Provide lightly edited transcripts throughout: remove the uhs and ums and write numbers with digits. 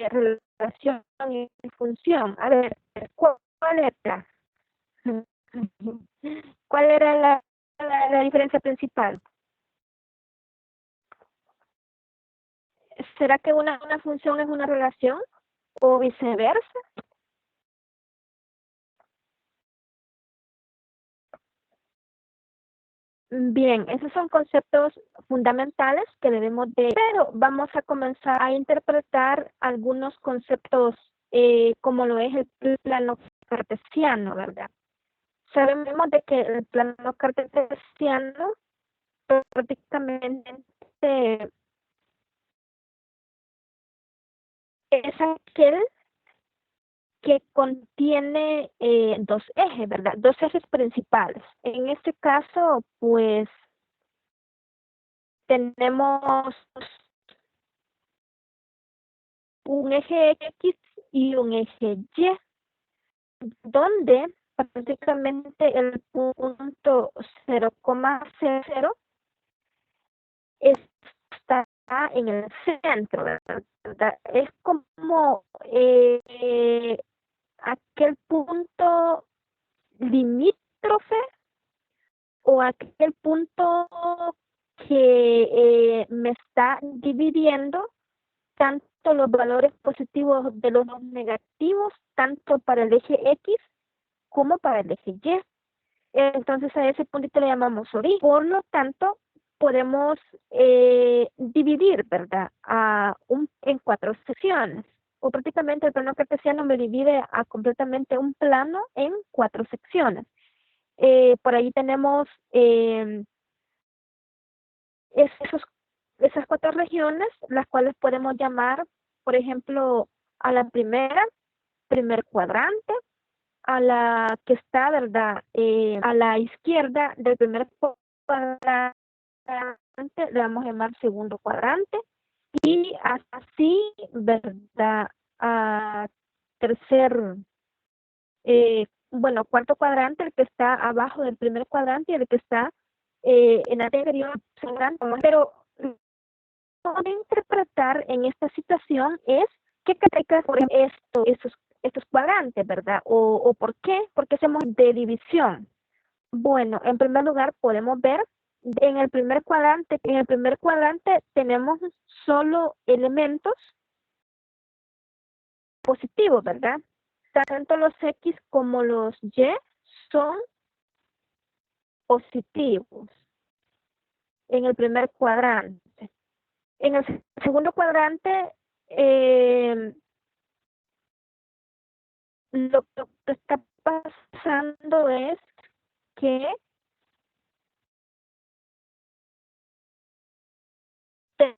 relación y función. A ver, ¿cuál era? ¿Cuál era la diferencia principal? ¿Será que una función es una relación o viceversa? Bien, esos son conceptos fundamentales que debemos de, pero vamos a comenzar a interpretar algunos conceptos como lo es el plano cartesiano, ¿verdad? Sabemos de que el plano cartesiano prácticamente es aquel que contiene dos ejes, ¿verdad? Dos ejes principales. En este caso, pues tenemos un eje X y un eje Y, donde prácticamente el punto 0,00 está en el centro, ¿verdad? Es como aquel punto limítrofe o aquel punto que me está dividiendo tanto los valores positivos de los negativos, tanto para el eje X como para el eje Y. Entonces a ese puntito le llamamos origen. Por lo tanto, podemos dividir, ¿verdad? En cuatro secciones. O prácticamente el plano cartesiano me divide a completamente un plano en cuatro secciones. Por ahí tenemos esos, esas cuatro regiones, las cuales podemos llamar, por ejemplo, a la primer cuadrante, a la que está, ¿verdad? A la izquierda del primer cuadrante, le vamos a llamar segundo cuadrante, y así, ¿verdad? A tercer, cuarto cuadrante, el que está abajo del primer cuadrante y el que está en la anterior cuadrante. Pero lo que interpretar en esta situación es qué características por estos cuadrantes, ¿verdad? O por qué hacemos de división. Bueno, en primer lugar podemos ver en el primer cuadrante tenemos solo elementos positivos, ¿verdad? Tanto los X como los Y son positivos en el primer cuadrante. En el segundo cuadrante, lo que está pasando es que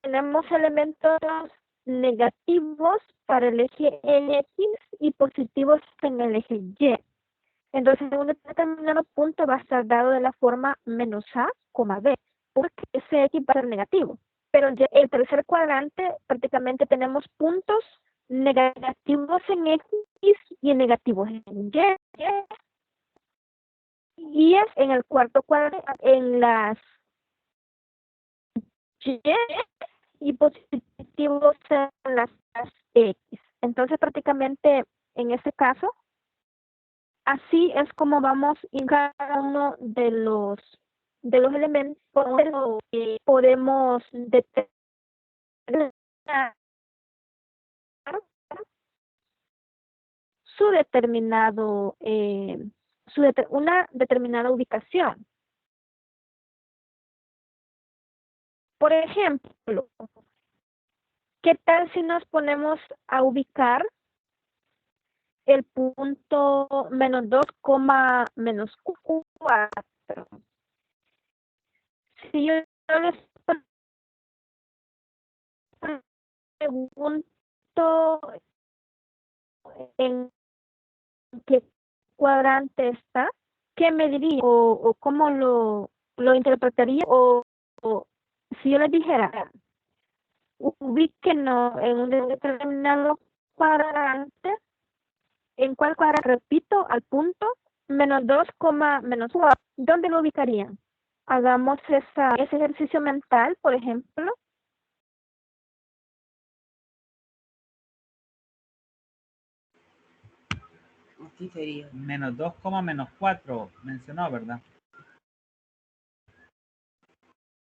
tenemos elementos negativos para el eje X y positivos en el eje Y. Entonces, un determinado punto va a estar dado de la forma menos A, B, porque ese X va a ser negativo. Pero ya el tercer cuadrante prácticamente tenemos puntos negativos en X y negativos en Y. Y es en el cuarto cuadrante, en las Y y positivos en las X. Entonces, prácticamente en este caso, así es como vamos en cada uno de los elementos que podemos determinar su determinado una determinada ubicación. Por ejemplo, ¿qué tal si nos ponemos a ubicar el punto menos 2, menos 4? Si yo les pregunto en qué cuadrante está, ¿qué me diría? O cómo lo interpretaría? O si yo les dijera, ubíquenos en un determinado cuadrante, ¿en cuál cuadrante? Repito, al punto menos 2, menos 4. ¿Dónde lo ubicarían? Hagamos ese ejercicio mental, por ejemplo. Así sería. Menos 2, menos 4 mencionó, ¿verdad?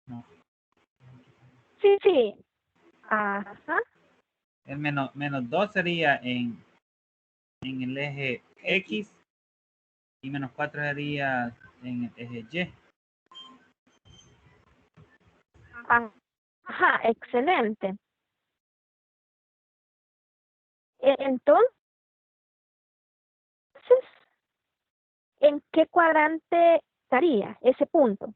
No. Sí, sí. Ajá. El menos 2 sería en el eje X y menos 4 sería en el eje Y. Ajá, excelente. Entonces, ¿en qué cuadrante estaría ese punto?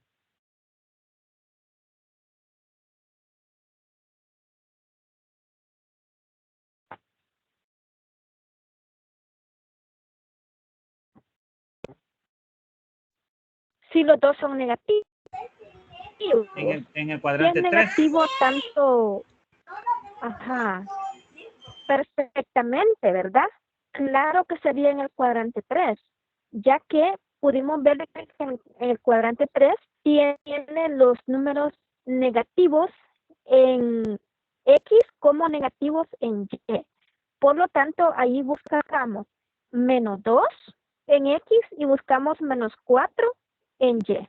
Si los dos son negativos. En el Si cuadrante es 3. negativo tanto, ajá, perfectamente, ¿verdad? Claro que sería en el cuadrante 3, ya que pudimos ver que en el cuadrante 3 tiene los números negativos en X como negativos en Y. Por lo tanto, ahí buscamos menos 2 en X y buscamos menos 4 en Y.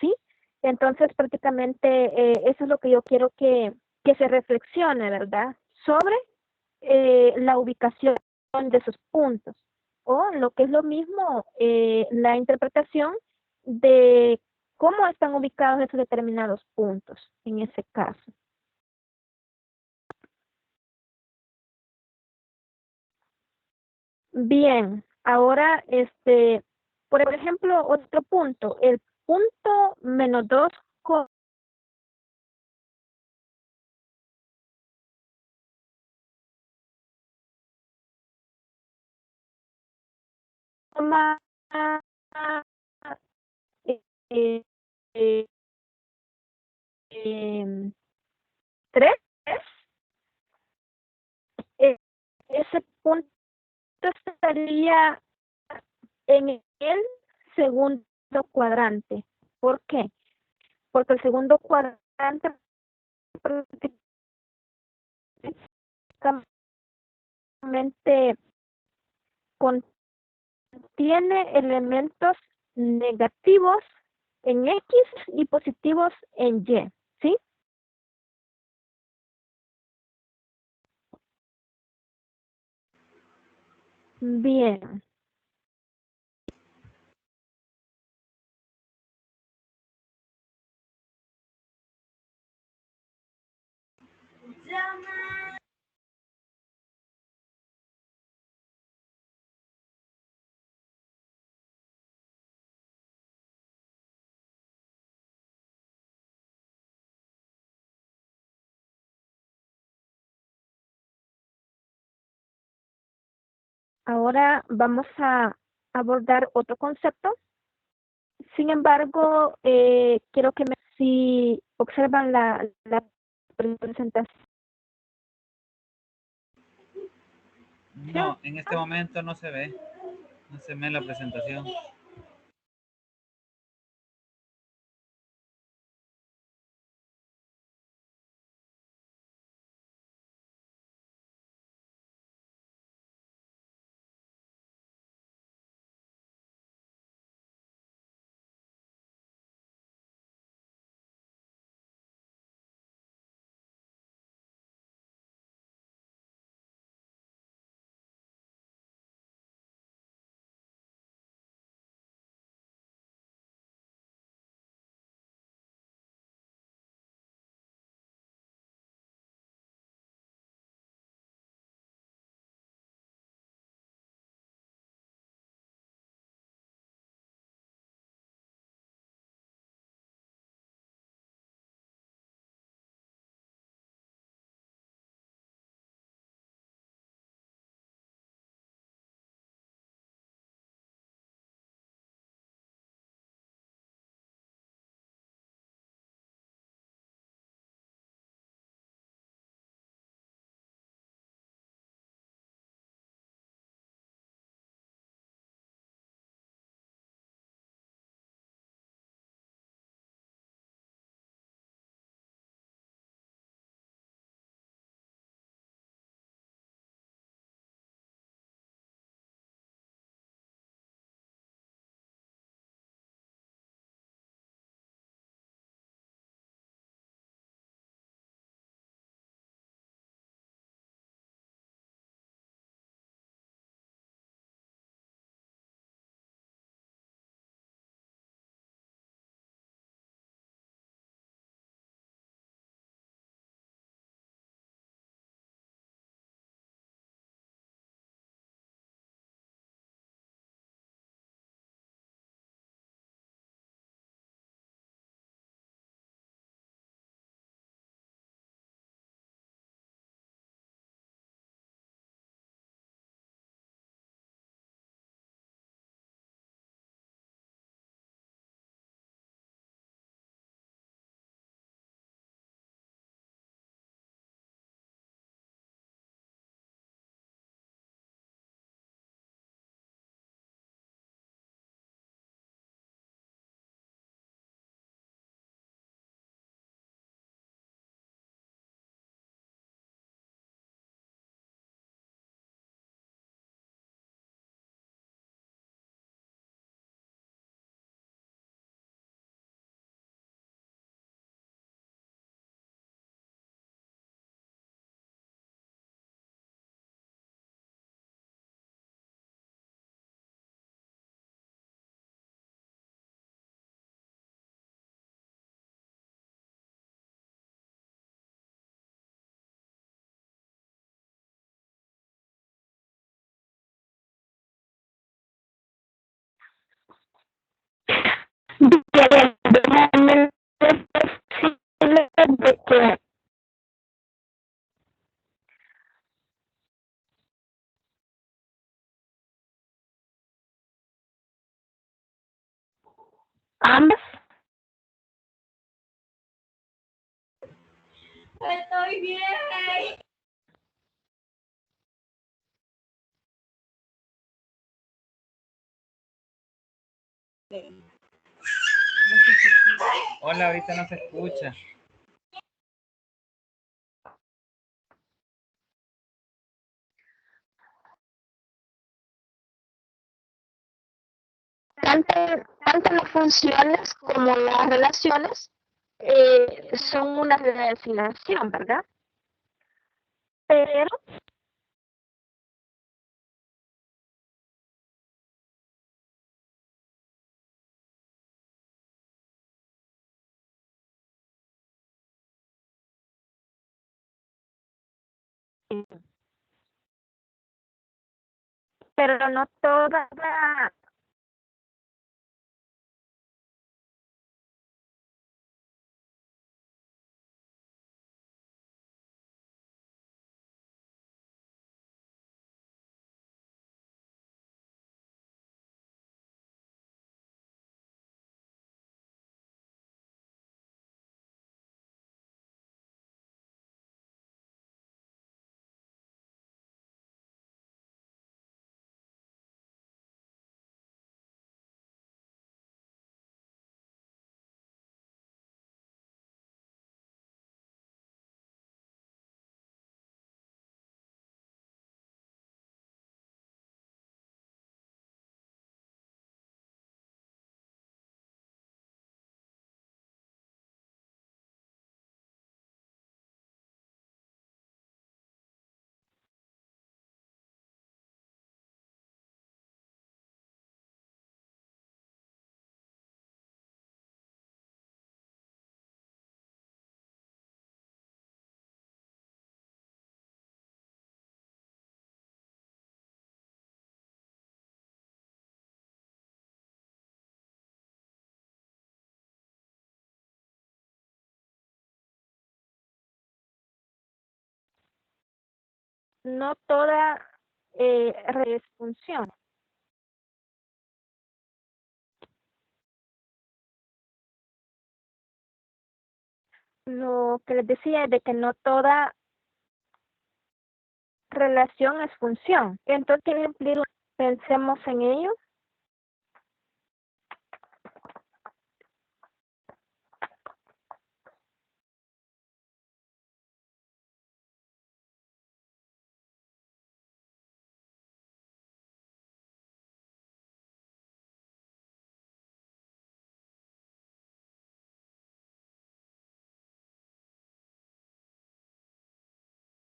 ¿Sí? Entonces, prácticamente eso es lo que yo quiero que se reflexione, ¿verdad? Sobre la ubicación de esos puntos. O lo que es lo mismo, la interpretación de cómo están ubicados esos determinados puntos en ese caso. Bien, ahora, por ejemplo, otro punto, el punto menos 2 coma eh, eh, em, 3, ese punto estaría en el segundo cuadrante. ¿Por qué? Porque el segundo cuadrante prácticamente contiene elementos negativos en X y positivos en Y, ¿sí? Bien. Ahora vamos a abordar otro concepto. Sin embargo, quiero que si observan la presentación. No, en este momento no se ve. No se ve la presentación. de que ambas Estoy bien. Hola, ahorita no se escucha. tanto las funciones como las relaciones son una definición, ¿verdad? Pero no toda no toda es función. Lo que les decía es de que no toda relación es función. Entonces, ¿qué implica? Pensemos en ello.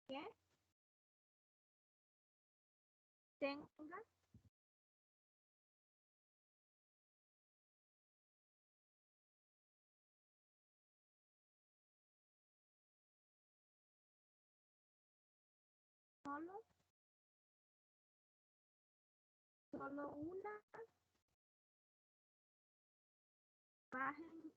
¿Qué? Tenga solo una imagen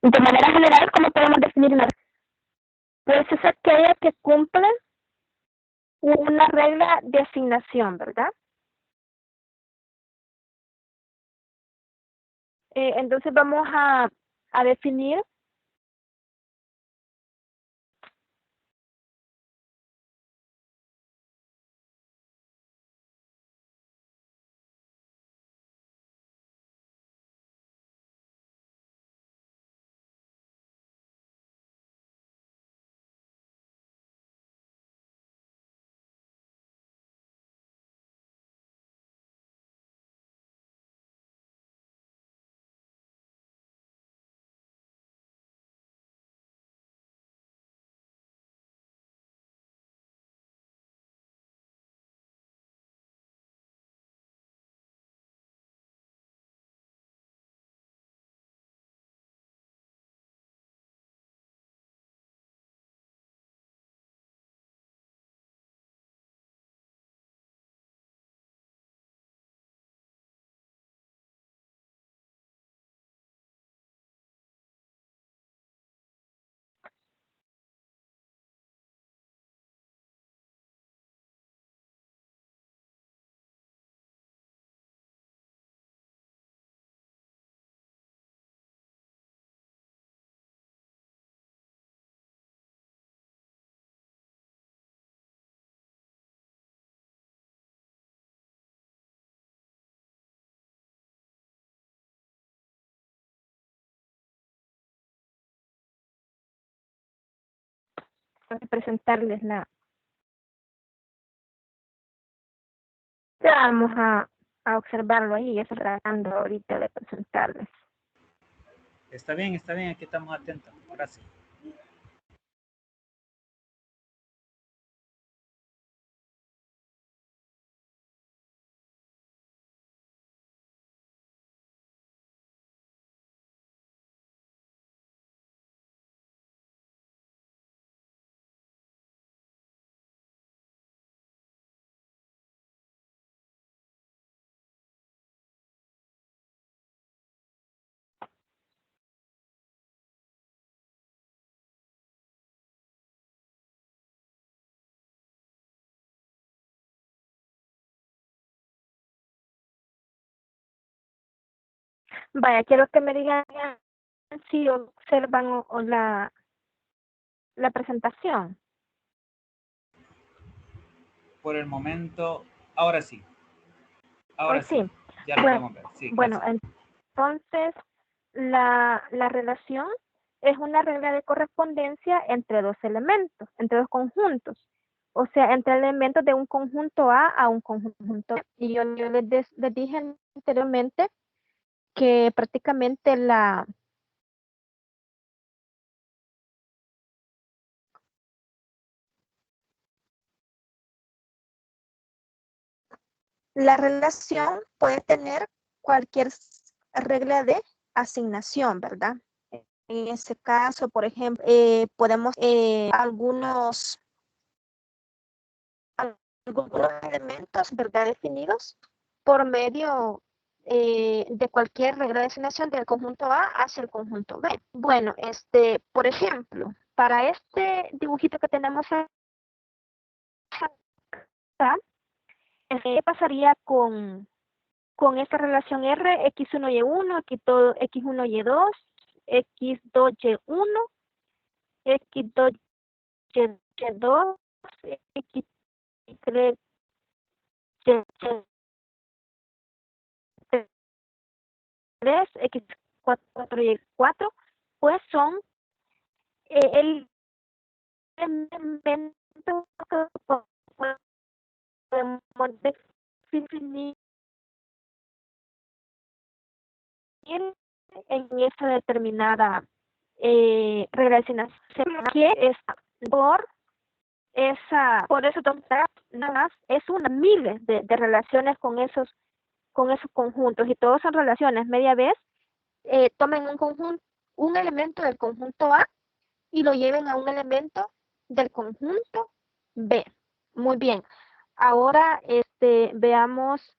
De manera general, ¿cómo podemos definir una? Pues es aquella que cumple una regla de asignación, ¿verdad? Entonces vamos a definir presentarles la. Ya vamos a observarlo ahí, ya estoy tratando ahorita de presentarles. Está bien, aquí estamos atentos. Gracias. Vaya, quiero que me digan si observan o la presentación. Por el momento, ahora sí. Ahora Hoy sí. Ya lo podemos ver. Sí, bueno, gracias. entonces la relación es una regla de correspondencia entre dos elementos, entre dos conjuntos. O sea, entre elementos de un conjunto A un conjunto B. Y yo les dije anteriormente que prácticamente la relación puede tener cualquier regla de asignación, ¿verdad? En ese caso, por ejemplo, podemos algunos elementos, ¿verdad? Definidos por medio de cualquier regla de asignación del conjunto A hacia el conjunto B. Bueno, por ejemplo, para este dibujito que tenemos acá, ¿qué pasaría con esta relación R, X1Y1, X1Y2, X2Y1, X2Y2, X3Y3, X4Y4, pues son el elemento que podemos definir en esa determinada relación que es por eso nada más es una miles de relaciones con esos conjuntos, y todos son relaciones media vez. Tomen un elemento del conjunto A y lo lleven a un elemento del conjunto B. Muy bien. Ahora veamos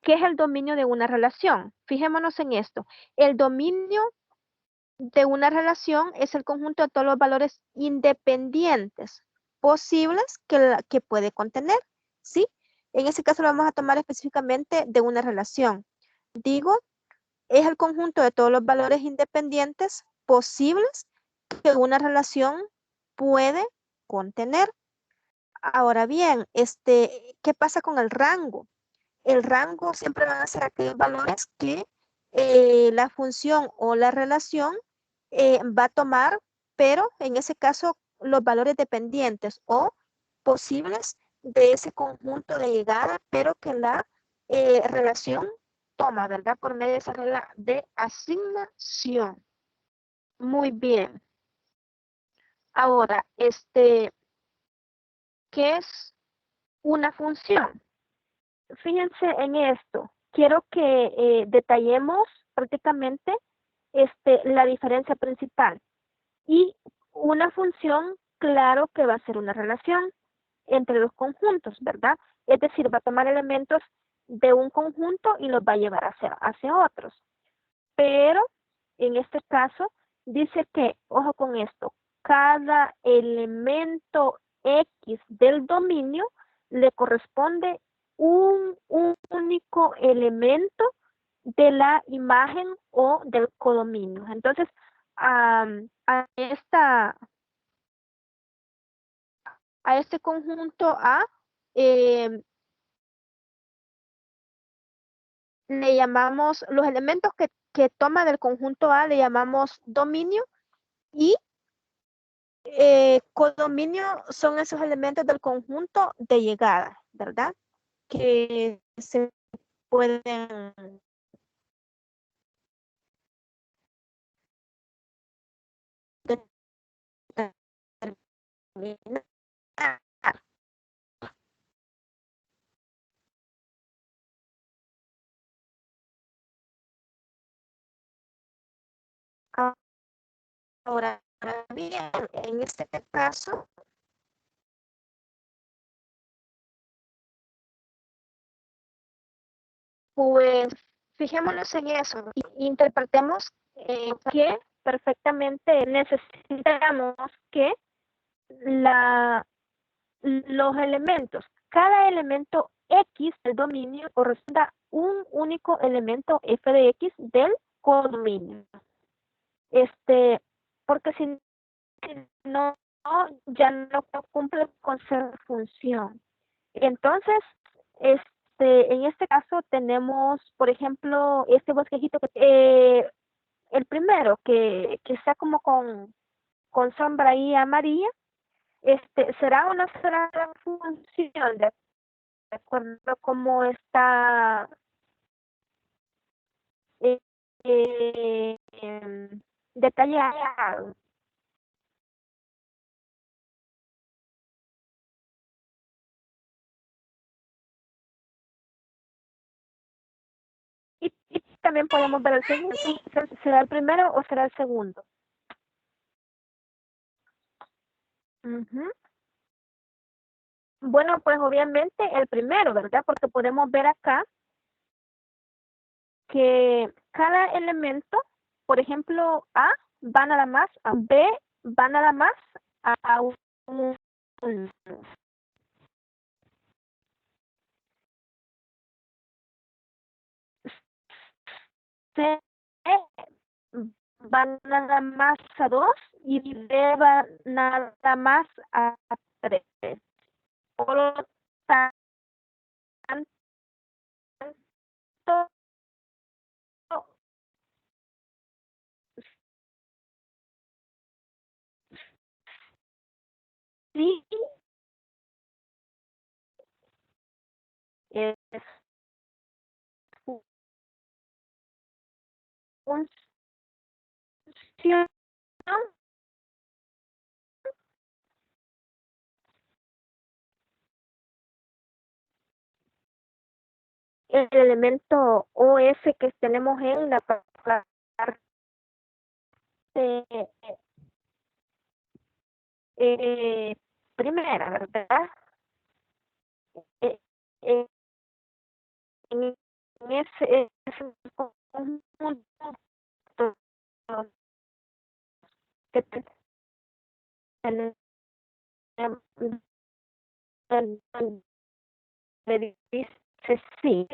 qué es el dominio de una relación. Fijémonos en esto. El dominio de una relación es el conjunto de todos los valores independientes posibles que puede contener, ¿sí? En ese caso lo vamos a tomar específicamente de una relación. Digo, es el conjunto de todos los valores independientes posibles que una relación puede contener. Ahora bien, ¿qué pasa con el rango? El rango siempre van a ser aquellos valores que la función o la relación va a tomar, pero en ese caso los valores dependientes o posibles de ese conjunto de llegada, pero que la relación toma, ¿verdad? Por medio de esa regla de asignación. Muy bien. Ahora, ¿qué es una función? Fíjense en esto. Quiero que detallemos prácticamente la diferencia principal. Y una función, claro que va a ser una relación entre los conjuntos, ¿verdad? Es decir, va a tomar elementos de un conjunto y los va a llevar hacia otros. Pero en este caso dice que, ojo con esto, cada elemento X del dominio le corresponde un único elemento de la imagen o del codominio. Entonces, a este conjunto A eh, le llamamos, los elementos que toma del conjunto A le llamamos dominio y codominio son esos elementos del conjunto de llegada, ¿verdad? Que se pueden determinar. Ahora bien, en este caso, pues fijémonos en eso, interpretemos que perfectamente necesitamos que los elementos, cada elemento X del dominio corresponda a un único elemento f de X del codominio. Porque si no, ya no cumple con ser función. Entonces, en este caso tenemos, por ejemplo, este bosquejito el primero que está como con sombra ahí amarilla, será o no será la función de acuerdo a cómo está eh, detallado. Y también podemos ver el segundo. ¿Será el primero o será el segundo? Uh-huh. Bueno, pues obviamente el primero, ¿verdad? Porque podemos ver acá que cada elemento, por ejemplo, A va nada más, a B va nada más a un C va nada más a 2 y D va nada más a 3. Por lo tanto, sí es función el elemento OS que tenemos en la parte primera, ¿verdad? Eh, eh, en ese conjunto que me dice sí.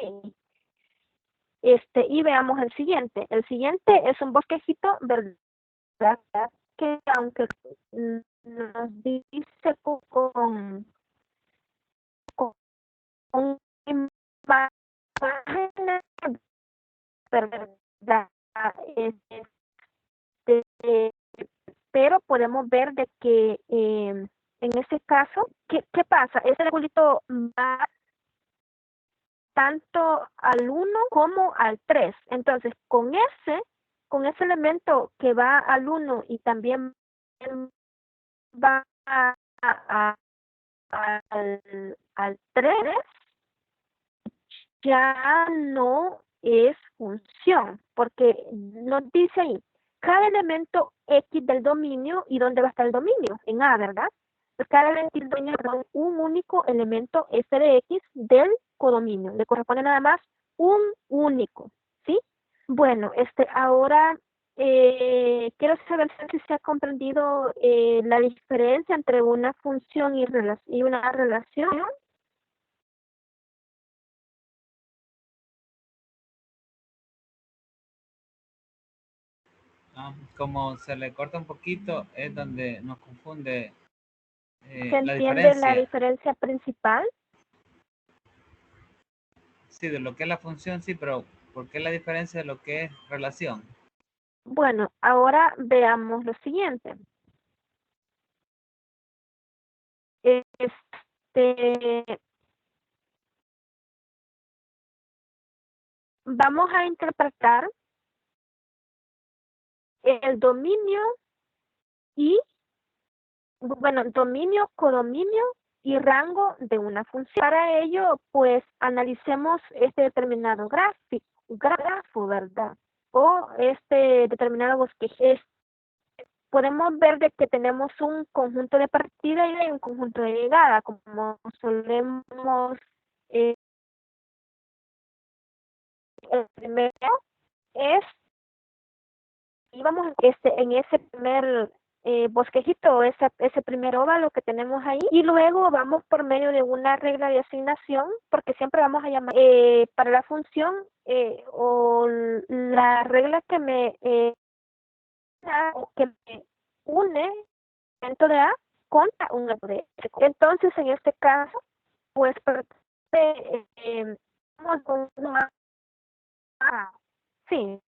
Y veamos el siguiente. El siguiente es un bosquejito, ¿verdad? Que aunque nos dice con imágenes, ¿verdad? Este, pero podemos ver de que en este caso, ¿qué pasa? Ese regulito va tanto al 1 como al 3. Entonces, con ese elemento que va al 1 y también va al 3, ya no es función, porque nos dice ahí, cada elemento X del dominio, ¿y dónde va a estar el dominio? En A, ¿verdad? Pues cada elemento del dominio es un único elemento f de X del codominio. Le corresponde nada más un único, ¿sí? Bueno, ahora quiero saber si se ha comprendido la diferencia entre una función y una relación. Como se le corta un poquito, es donde nos confunde ¿Se la entiende la diferencia. diferencia principal? Sí, de lo que es la función, sí, pero ¿por qué la diferencia de lo que es relación? Bueno, ahora veamos lo siguiente. Vamos a interpretar el dominio y, bueno, dominio, codominio y rango de una función. Para ello, pues, analicemos este determinado grafo, ¿verdad? O este determinado bosquejo. Podemos ver de que tenemos un conjunto de partida y un conjunto de llegada, como solemos. El primero es, íbamos en ese primer bosquejito, ese primer óvalo que tenemos ahí, y luego vamos por medio de una regla de asignación, porque siempre vamos a llamar para la función o la regla que me une elemento de A contra un elemento de B. Entonces, en este caso, pues, vamos con una sí.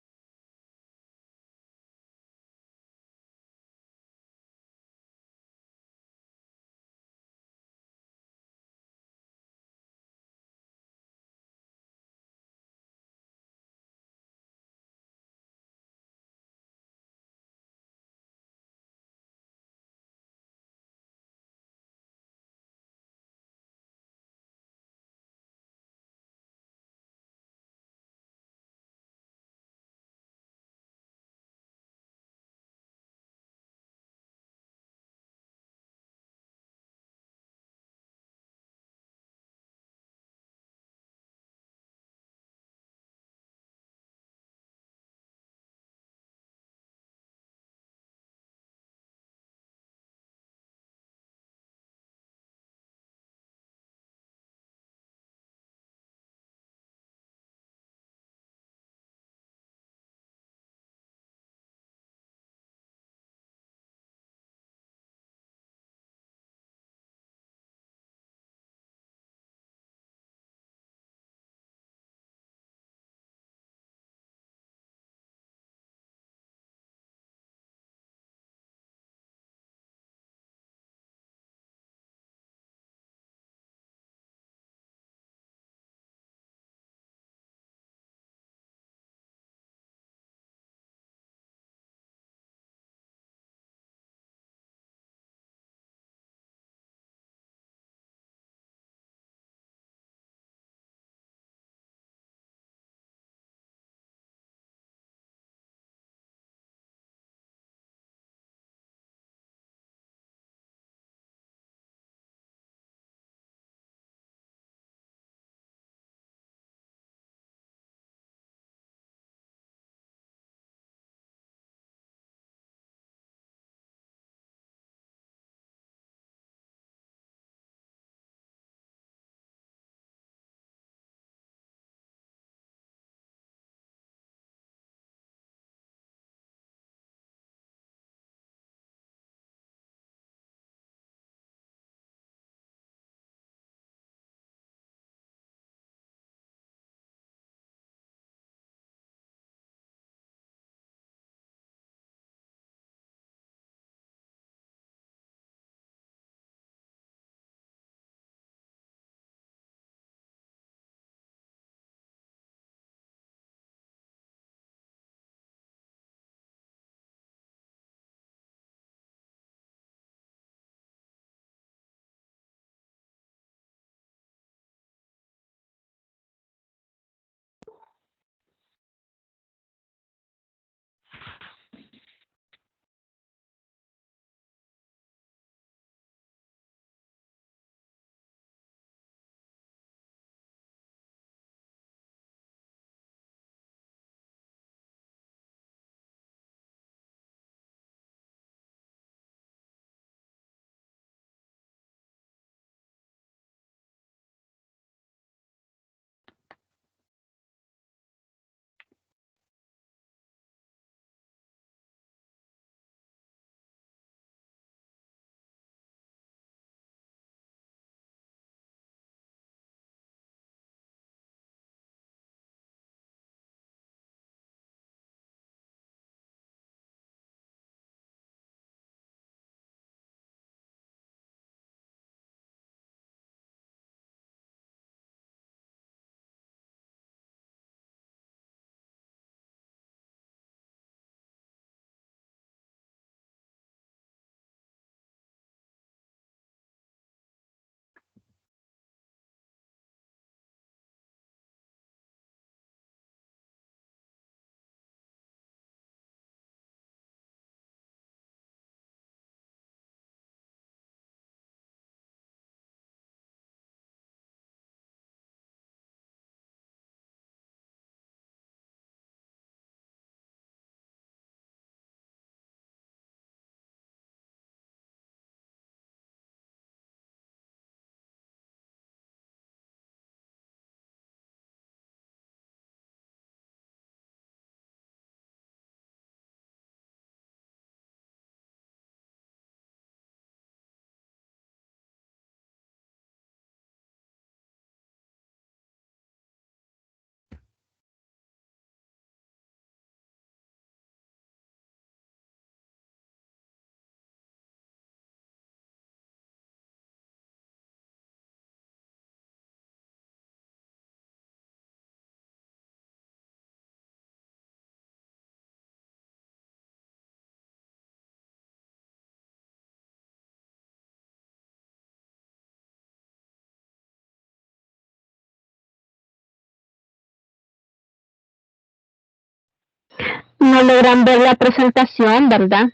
no logran ver la presentación, ¿verdad?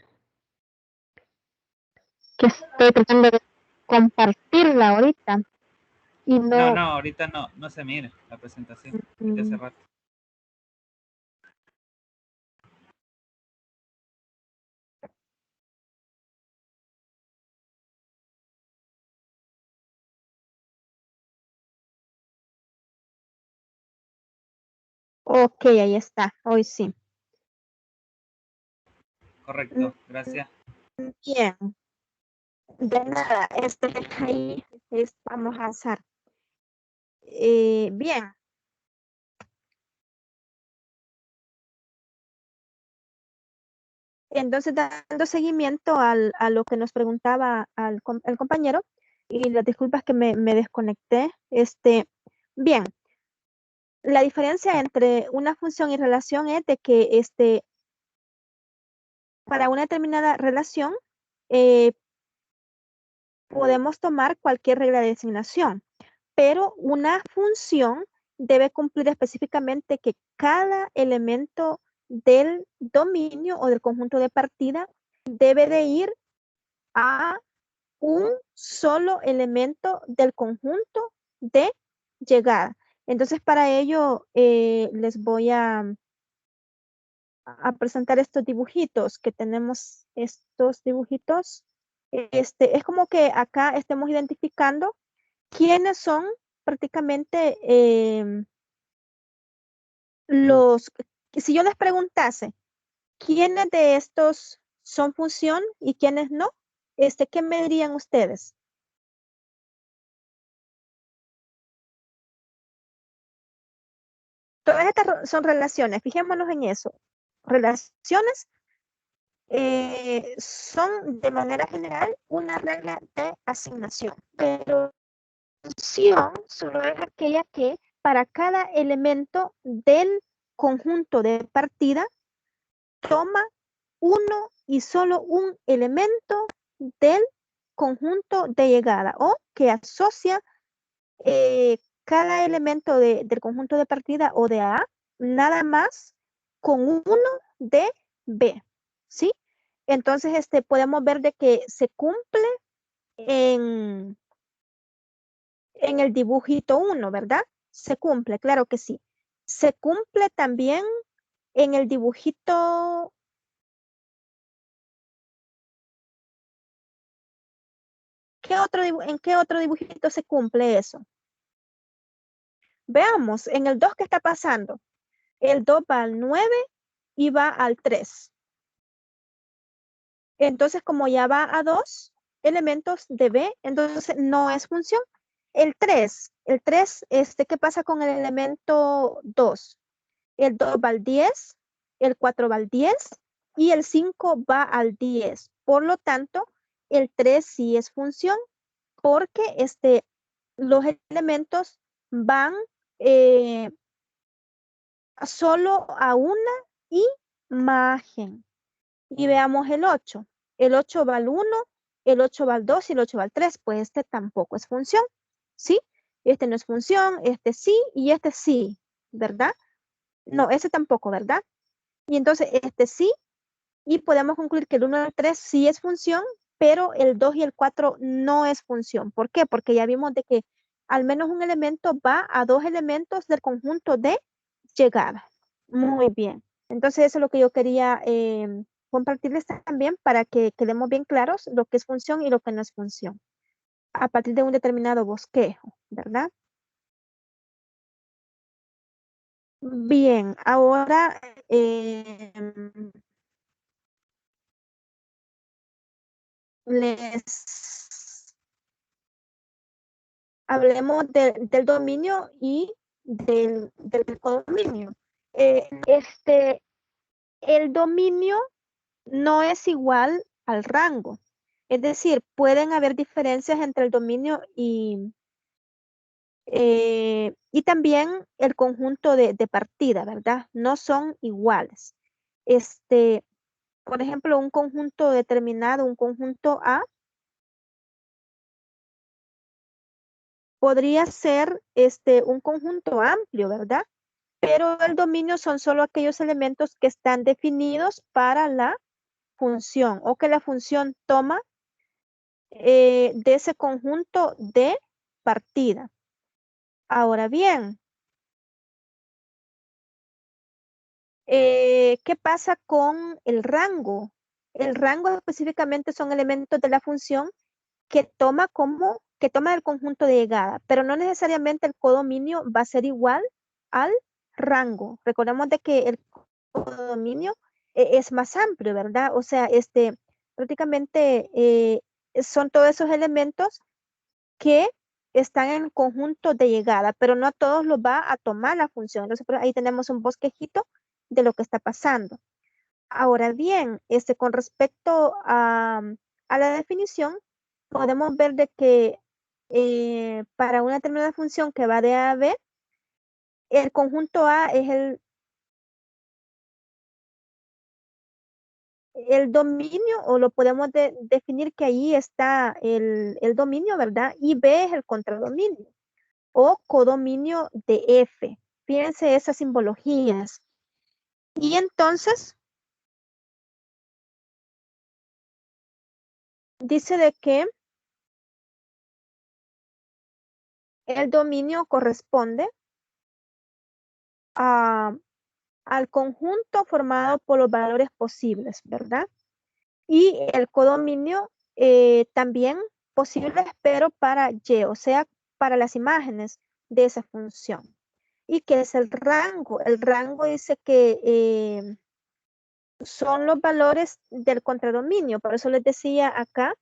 Que estoy tratando de compartirla ahorita. Y No, no. ahorita no se mira la presentación. Ya hace rato. Ok, ahí está. Hoy sí. Correcto, gracias. Bien. De nada, ahí vamos a hacer. Bien. Entonces, dando seguimiento a lo que nos preguntaba el compañero, y las disculpas que me desconecté. Bien, la diferencia entre una función y relación es de que para una determinada relación podemos tomar cualquier regla de designación, pero una función debe cumplir específicamente que cada elemento del dominio o del conjunto de partida debe de ir a un solo elemento del conjunto de llegada. Entonces, para ello les voy a presentar estos dibujitos que tenemos. Estos dibujitos, es como que acá estemos identificando quiénes son prácticamente si yo les preguntase, ¿quiénes de estos son función y quiénes no? ¿Qué me dirían ustedes? Todas estas son relaciones, fijémonos en eso. Relaciones son de manera general una regla de asignación, pero función solo es aquella que para cada elemento del conjunto de partida toma uno y solo un elemento del conjunto de llegada o que asocia cada elemento del conjunto de partida o de A nada más con uno de B, ¿sí? Entonces, podemos ver de que se cumple en el dibujito 1, ¿verdad? Se cumple, claro que sí. Se cumple también en el dibujito. ¿En qué otro dibujito se cumple eso? Veamos, en el 2, ¿qué está pasando? El 2 va al 9 y va al 3. Entonces, como ya va a 2 elementos de B, entonces no es función. El 3, ¿qué pasa con el elemento 2? El 2 va al 10, el 4 va al 10 y el 5 va al 10. Por lo tanto, el 3 sí es función porque los elementos van solo a una imagen. Y veamos el 8. El 8 va al 1, el 8 va al 2 y el 8 va al 3. Pues este tampoco es función, ¿sí? Este no es función, este sí y este sí, ¿verdad? No, ese tampoco, ¿verdad? Y entonces este sí, y podemos concluir que el 1 y el 3 sí es función, pero el 2 y el 4 no es función. ¿Por qué? Porque ya vimos de que al menos un elemento va a dos elementos del conjunto de llegada. Muy bien. Entonces eso es lo que yo quería compartirles también para que quedemos bien claros lo que es función y lo que no es función a partir de un determinado bosquejo, ¿verdad? Bien, ahora les hablemos del dominio y del codominio. El dominio no es igual al rango. Es decir, pueden haber diferencias entre el dominio y también el conjunto de partida, ¿verdad? No son iguales. Por ejemplo, un conjunto determinado, un conjunto A, podría ser un conjunto amplio, ¿verdad? pero el dominio son solo aquellos elementos que están definidos para la función o que la función toma de ese conjunto de partida. Ahora bien, ¿qué pasa con el rango? El rango específicamente son elementos de la función que toma del conjunto de llegada, pero no necesariamente el codominio va a ser igual al rango. Recordemos de que el codominio es más amplio, ¿verdad? O sea, prácticamente son todos esos elementos que están en conjunto de llegada, pero no a todos los va a tomar la función. Entonces, ahí tenemos un bosquejito de lo que está pasando. Ahora bien, con respecto a la definición, podemos ver de que para una determinada función que va de A a B, el conjunto A es el dominio, o lo podemos definir que ahí está el dominio, ¿verdad? Y B es el contradominio o codominio de F. Fíjense esas simbologías. Y entonces, dice de que el dominio corresponde al conjunto formado por los valores posibles, ¿verdad? Y el codominio también posibles, pero para Y, o sea, para las imágenes de esa función. ¿Y qué es el rango? El rango dice que son los valores del contradominio. Por eso les decía acá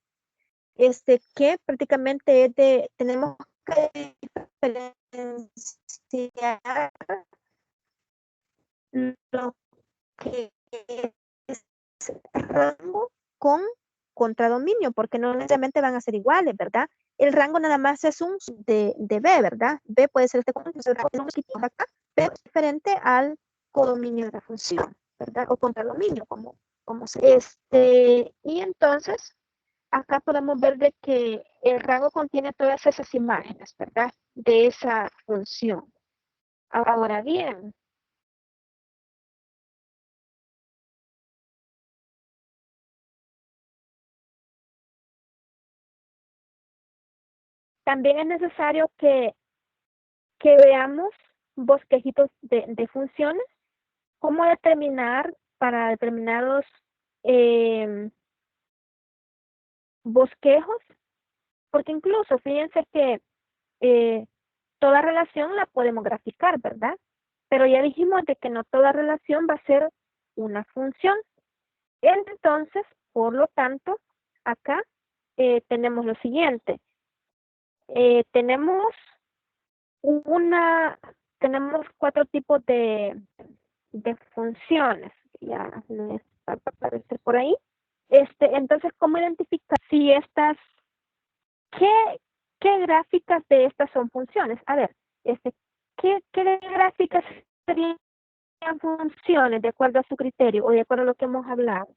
que prácticamente tenemos que diferenciar lo que es rango con contradominio, porque no necesariamente van a ser iguales, ¿verdad? El rango nada más es un de B, ¿verdad? B puede ser conjunto, el rango es acá, pero es diferente al codominio de la función, ¿verdad? O contradominio, como se y entonces acá podemos ver de que el rango contiene todas esas imágenes, ¿verdad? De esa función. Ahora bien, también es necesario que veamos bosquejitos de funciones, cómo determinar para determinados bosquejos, porque incluso fíjense que toda relación la podemos graficar, ¿verdad? Pero ya dijimos de que no toda relación va a ser una función. Entonces, por lo tanto, acá tenemos lo siguiente. Tenemos tenemos 4 tipos de funciones. Ya les va a aparecer por ahí. Entonces, ¿cómo identificar si qué gráficas de estas son funciones? A ver, ¿qué gráficas serían funciones de acuerdo a su criterio o de acuerdo a lo que hemos hablado?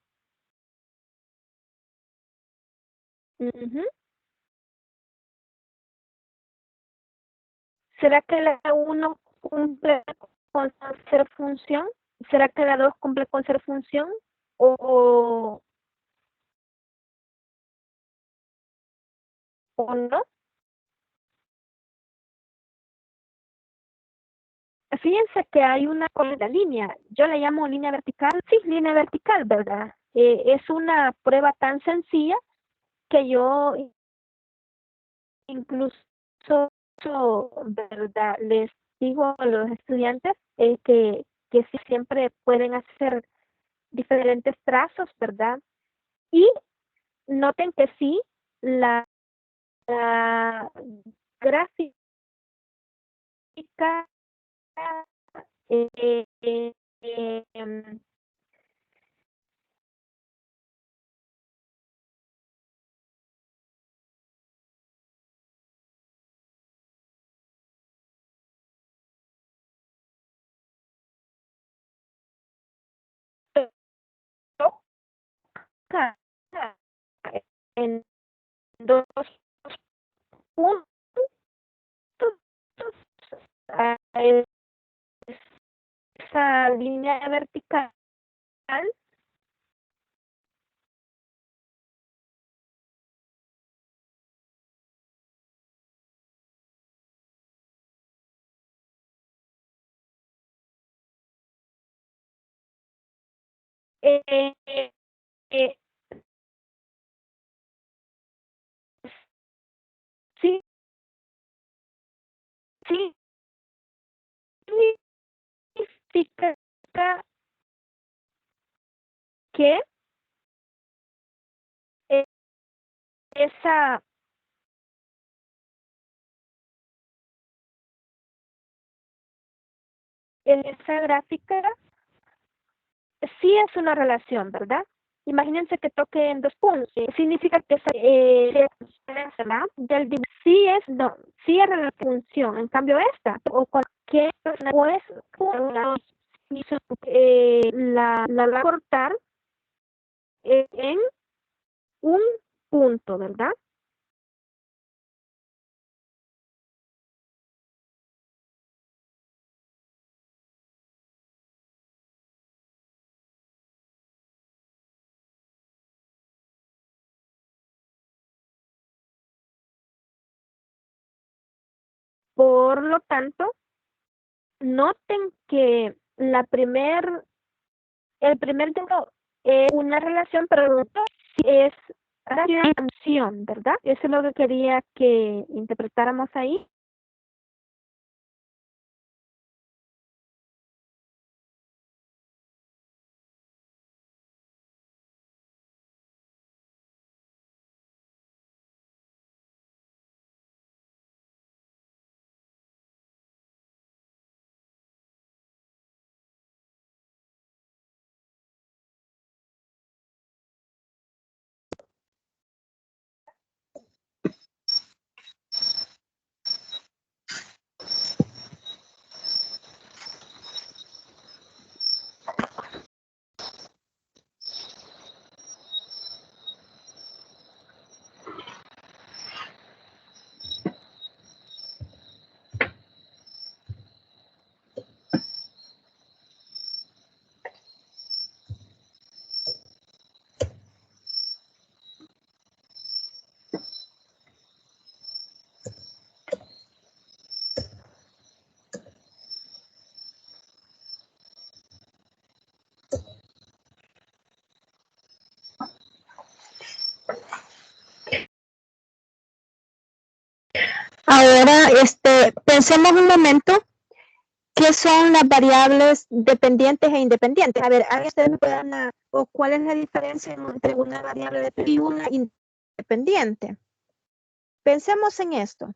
¿Será que la 1 cumple con ser función? ¿Será que la 2 cumple con ser función? ¿O, o no? Fíjense que hay una línea, yo la llamo línea vertical. Sí, línea vertical, ¿verdad? Es una prueba tan sencilla que yo incluso, ¿verdad? Les digo a los estudiantes que sí, siempre pueden hacer diferentes trazos, ¿verdad? Y noten que sí, la gráfica eh, eh, em, toca en 2 puntos esa línea vertical eh, eh, sí, sí, significa que eh, esa esa gráfica sí es una relación, ¿verdad? Imagínense que toque en 2 puntos. Significa que esa ¿verdad? Del sí es, no, sí es la función. En cambio esta, o cualquier, pues, la va a cortar en un punto, ¿verdad? Por lo tanto, noten que el primer número es una relación, pero el otro sí es una función, ¿verdad? Eso es lo que quería que interpretáramos ahí. Ahora, pensemos un momento qué son las variables dependientes e independientes. A ver, ¿alguien ustedes me pueden dar, o cuál es la diferencia entre una variable dependiente y una independiente? Pensemos en esto.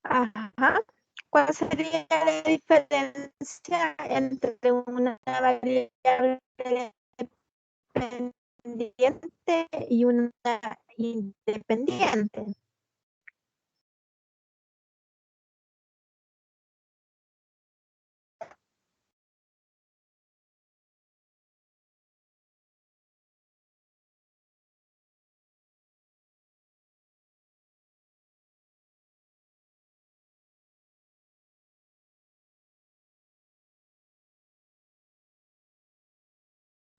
Ajá. ¿Cuál sería la diferencia entre una variable dependiente y una independiente?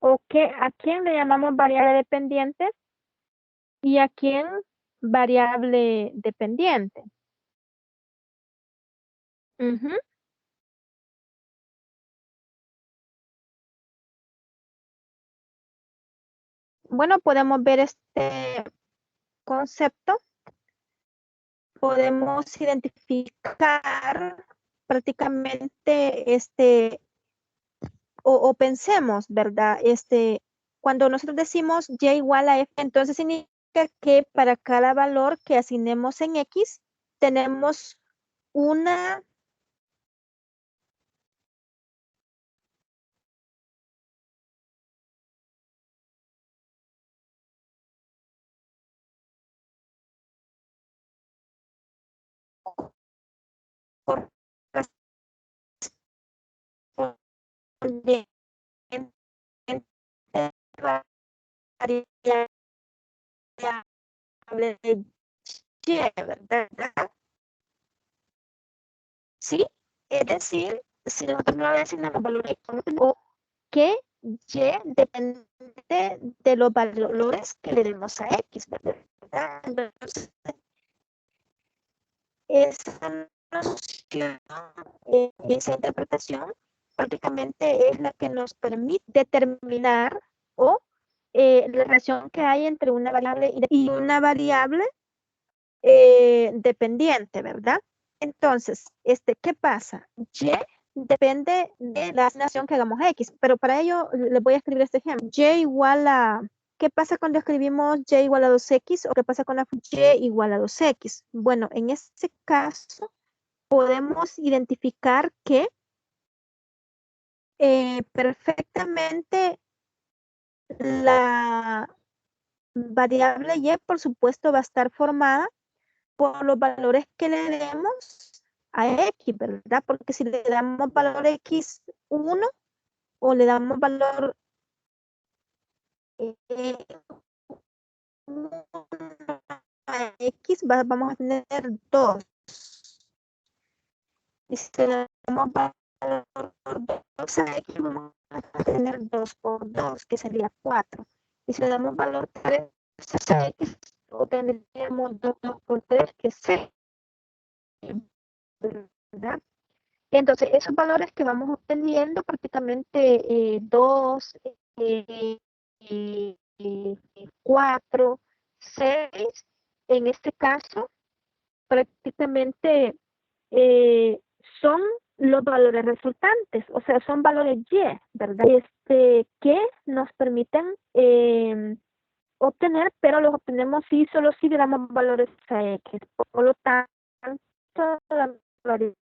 ¿O a quién le llamamos variable dependiente y a quién variable dependiente? Ujú. Bueno, podemos ver este concepto. Podemos identificar prácticamente o pensemos, ¿verdad? Cuando nosotros decimos y igual a f, entonces significa que para cada valor que asignemos en x, tenemos una variable y, ¿verdad? ¿Sí? Es decir, si nosotros no le asignamos valores o que y depende de los valores que le demos a X, ¿verdad? Entonces, esa noción, esa interpretación prácticamente es la que nos permite determinar o la relación que hay entre una variable y una variable dependiente, ¿verdad? Entonces, ¿qué pasa? Y depende de la asignación que hagamos a X, pero para ello les voy a escribir este ejemplo. Y igual a, ¿qué pasa cuando escribimos Y igual a 2X o qué pasa con la Y igual a 2X? Bueno, en este caso podemos identificar que perfectamente la variable Y, por supuesto, va a estar formada por los valores que le demos a X, ¿verdad? Porque si le damos valor X1 o le damos valor a X, vamos a tener 2. Y si le damos valor 2 a X, vamos a tener 2 por 2, que sería 4. Y si le damos valor 3 a X, obtendríamos 2 por 3, que es 6, ¿verdad? Entonces, esos valores que vamos obteniendo, prácticamente 2, 4, 6, en este caso, prácticamente son los valores resultantes, o sea, son valores Y, ¿verdad? Que nos permiten obtener, pero los obtenemos solo si le damos valores a X. Por lo tanto, la variable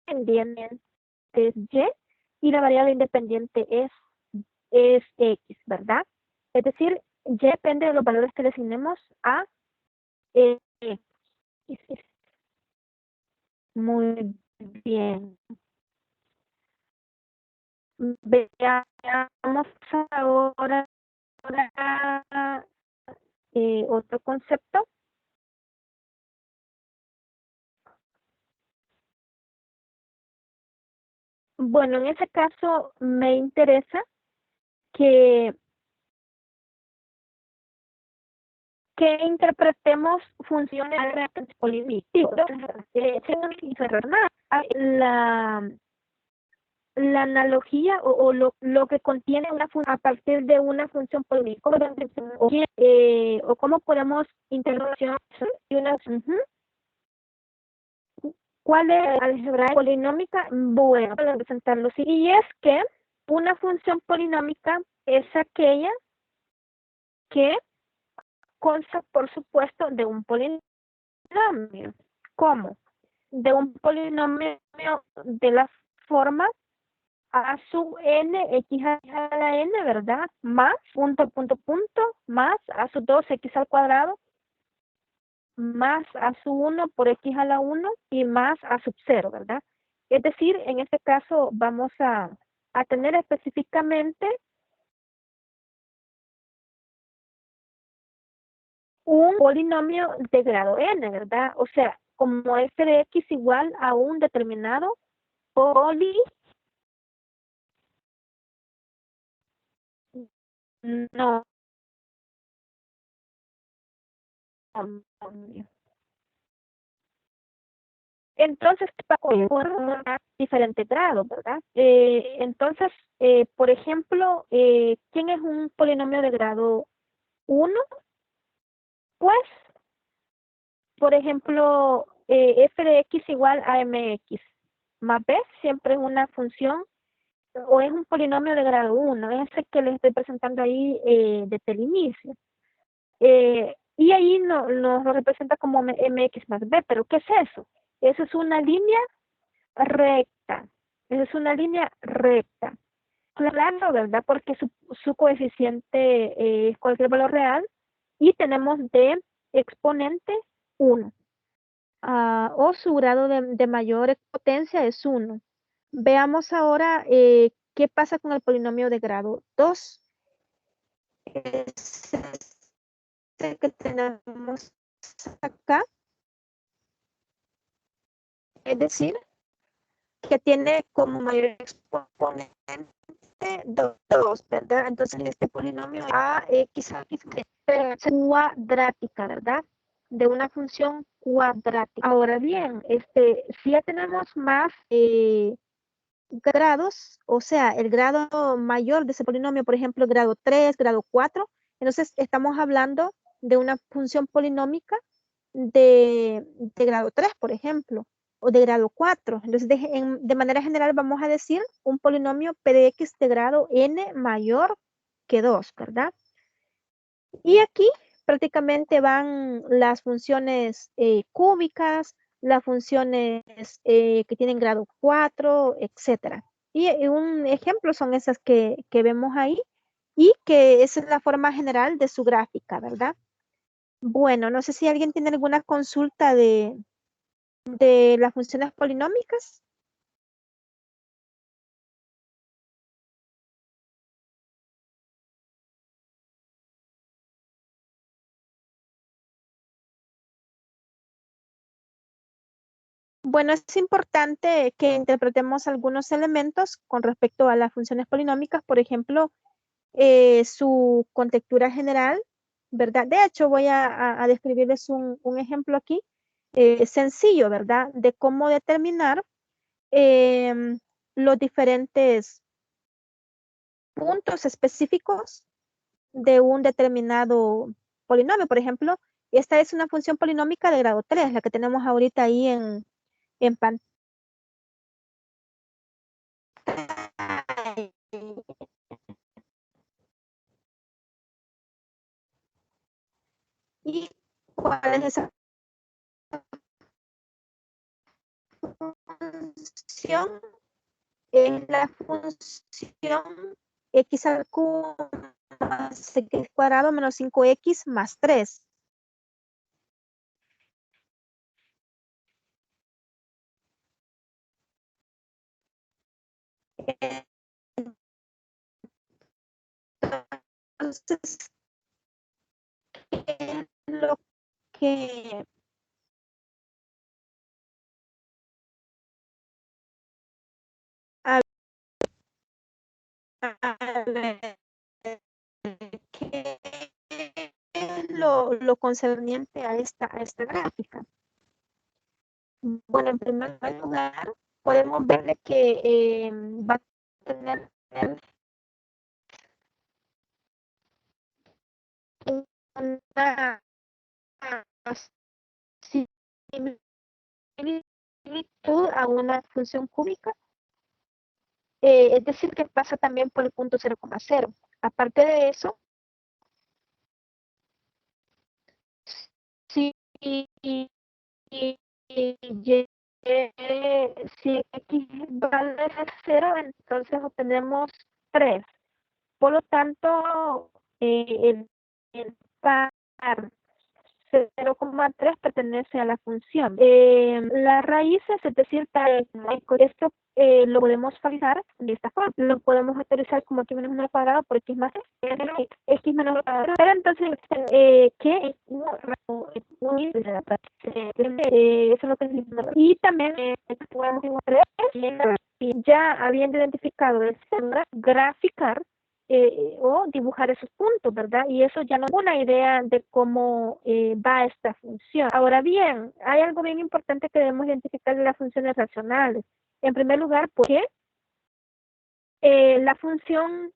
dependiente es Y la variable independiente es X, ¿verdad? Es decir, Y depende de los valores que le asignemos a X. Muy bien. Veamos ahora otro concepto. Bueno, en ese caso me interesa que interpretemos funciones políticas. La analogía o lo que contiene una función a partir de una función política o cómo podemos interrogación y una ¿cuál es la álgebra polinómica? Bueno, para representarlo sí. Y es que una función polinómica es aquella que consta, por supuesto, de un polinomio. ¿Cómo? De un polinomio de la forma a sub n, x a la n, ¿verdad? Más, punto, más a sub 2, x al cuadrado, más a sub 1 por x a la 1 y más a sub 0, ¿verdad? Es decir, en este caso vamos a tener específicamente un polinomio de grado n, ¿verdad? O sea, como f de x igual a un determinado polinomio. Entonces, por diferentes grados, ¿verdad? Entonces, por ejemplo, ¿quién es un polinomio de grado 1? Pues, por ejemplo, f de x igual a mx más b siempre es una función o es un polinomio de grado 1, es el que les estoy presentando ahí desde el inicio. Y ahí nos lo representa como mx más b, pero ¿qué es eso? Eso es una línea recta. Esa es una línea recta. Claro, ¿verdad? Porque su coeficiente es cualquier valor real y tenemos de exponente 1. O su grado de mayor potencia es 1. Veamos ahora qué pasa con el polinomio de grado 2. Es este que tenemos acá. Es decir, que tiene como mayor exponente 2, ¿verdad? Entonces este polinomio ax es cuadrática, ¿verdad? De una función cuadrática. Ahora bien, si ya tenemos más grados, o sea, el grado mayor de ese polinomio, por ejemplo, grado 3, grado 4, entonces estamos hablando de una función polinómica de grado 3, por ejemplo, o de grado 4. Entonces, de manera general vamos a decir un polinomio p de x de grado n mayor que 2, ¿verdad? Y aquí prácticamente van las funciones cúbicas, las funciones que tienen grado 4, etcétera. Y un ejemplo son esas que vemos ahí y que esa es la forma general de su gráfica, ¿verdad? Bueno, no sé si alguien tiene alguna consulta de las funciones polinómicas. Bueno, es importante que interpretemos algunos elementos con respecto a las funciones polinómicas, por ejemplo, su contextura general, ¿verdad? De hecho, voy a describirles un ejemplo aquí sencillo, ¿verdad? De cómo determinar em, los diferentes puntos específicos de un determinado polinomio. Por ejemplo, esta es una función polinómica de grado 3, la que tenemos ahorita ahí en pantalla. ¿Y cuál es esa función? Es la función x al cubo más x cuadrado menos 5x más 3. Entonces, ¿qué es lo que a ver, ¿qué es lo concerniente a esta gráfica? Bueno, en primer lugar, podemos ver que va a tener una similitud a una función cúbica, es decir, que pasa también por el punto 0,0. Aparte de eso, si si x vale 0, entonces obtenemos 3. Por lo tanto, el par 0,3 pertenece a la función. Las raíces, es decir, esto lo podemos factorizar de esta forma. Lo podemos factorizar como x menos 1 al cuadrado por x más x menos 1 al cuadrado. Pero entonces, ¿qué es eso es lo que necesitamos. Y también podemos encontrar ya habiendo identificado el graficar o dibujar esos puntos, ¿verdad? Y eso ya nos da una idea de cómo va esta función. Ahora bien, hay algo bien importante que debemos identificar de las funciones racionales. En primer lugar, porque la función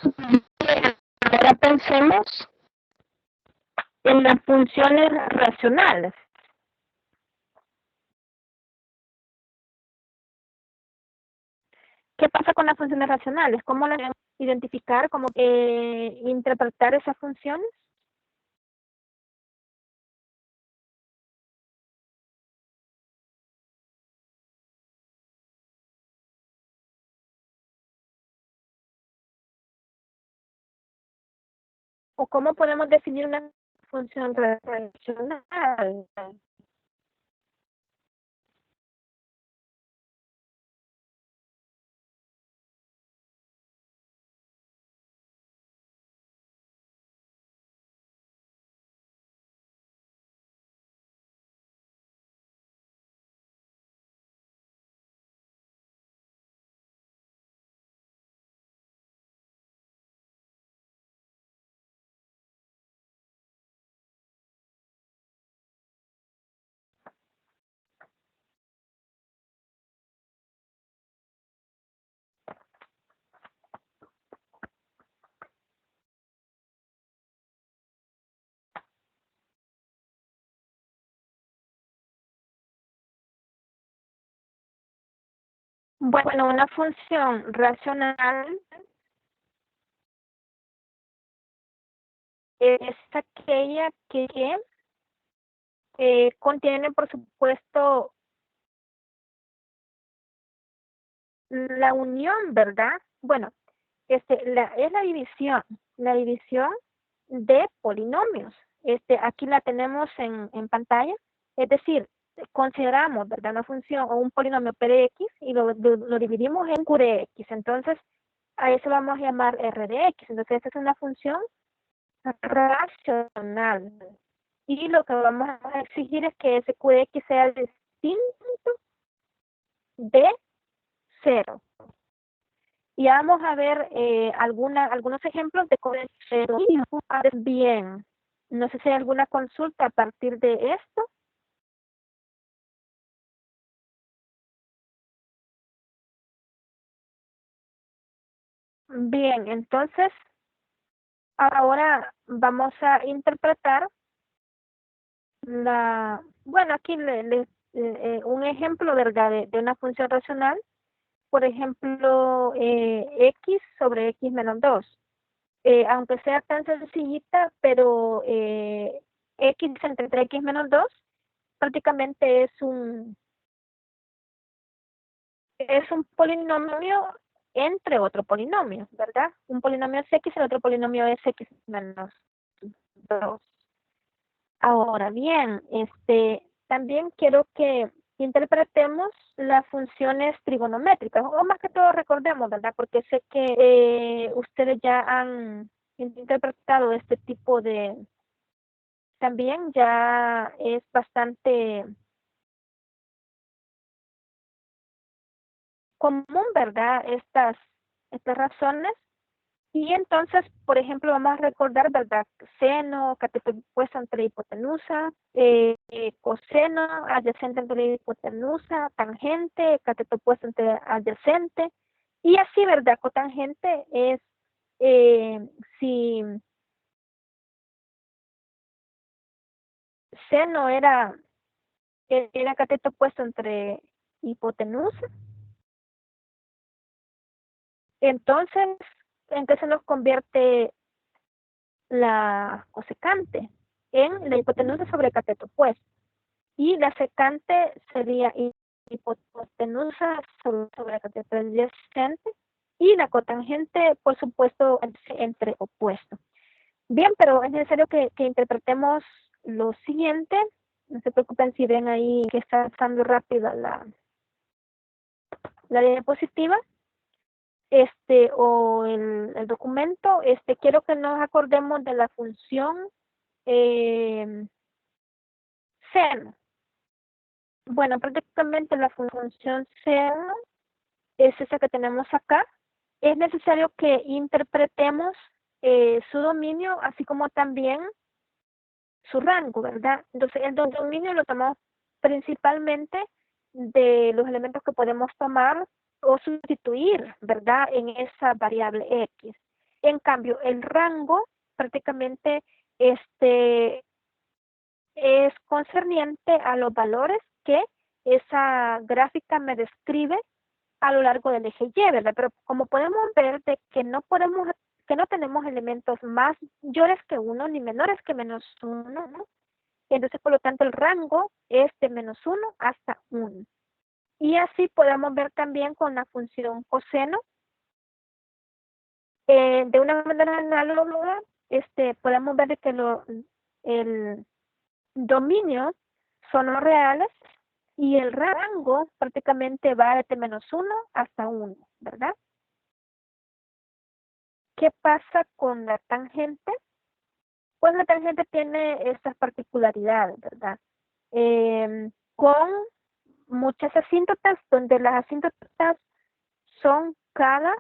Ahora pensemos en las funciones racionales. ¿Qué pasa con las funciones racionales? ¿Cómo las debemos identificar? ¿Cómo interpretar esas funciones? ¿O cómo podemos definir una función racional? Bueno, una función racional es aquella que contiene, por supuesto, la unión, ¿verdad? Bueno, es la división de polinomios. Aquí la tenemos en pantalla, es decir, consideramos, ¿verdad?, una función o un polinomio p de x y lo dividimos en q de x. Entonces, a eso vamos a llamar r de x. Entonces, esta es una función racional. Y lo que vamos a exigir es que ese q de x sea distinto de 0. Y vamos a ver algunos ejemplos de cómo cero. Bien, no sé si hay alguna consulta a partir de esto. Bien, entonces ahora vamos a interpretar bueno, aquí un ejemplo, ¿verdad?, de una función racional. Por ejemplo, x sobre x menos 2. Aunque sea tan sencillita, pero x entre x menos 2 prácticamente es un polinomio entre otro polinomio, ¿verdad? Un polinomio es x y el otro polinomio es x menos 2. Ahora bien, también quiero que interpretemos las funciones trigonométricas, o más que todo recordemos, ¿verdad? Porque sé que ustedes ya han interpretado este tipo también ya es bastante común, ¿verdad? Estas razones. Y entonces, por ejemplo, vamos a recordar, ¿verdad? Seno, cateto opuesto entre hipotenusa, coseno, adyacente entre hipotenusa, tangente, cateto opuesto entre adyacente. Y así, ¿verdad? Cotangente es si seno era cateto opuesto entre hipotenusa, entonces, ¿en qué se nos convierte la cosecante? En la hipotenusa sobre cateto opuesto. Y la secante sería hipotenusa sobre cateto adyacente. Y la cotangente, por supuesto, entre opuesto. Bien, pero es necesario que interpretemos lo siguiente. No se preocupen si ven ahí que está pasando rápida la diapositiva. O el documento, quiero que nos acordemos de la función seno. Bueno, prácticamente la función seno es esa que tenemos acá. Es necesario que interpretemos su dominio, así como también su rango, ¿verdad? Entonces, el dominio lo tomamos principalmente de los elementos que podemos tomar o sustituir, ¿verdad?, en esa variable x. En cambio, el rango prácticamente es concerniente a los valores que esa gráfica me describe a lo largo del eje Y, ¿verdad? Pero como podemos ver de que no tenemos elementos mayores que 1 ni menores que -1, ¿no? Entonces, por lo tanto, el rango es de -1 hasta 1. Y así podemos ver también con la función coseno. De una manera análoga, podemos ver que el dominio son los reales y el rango prácticamente va desde -1 hasta 1, ¿verdad? ¿Qué pasa con la tangente? Pues la tangente tiene estas particularidades, ¿verdad? Con muchas asíntotas, donde las asíntotas son cada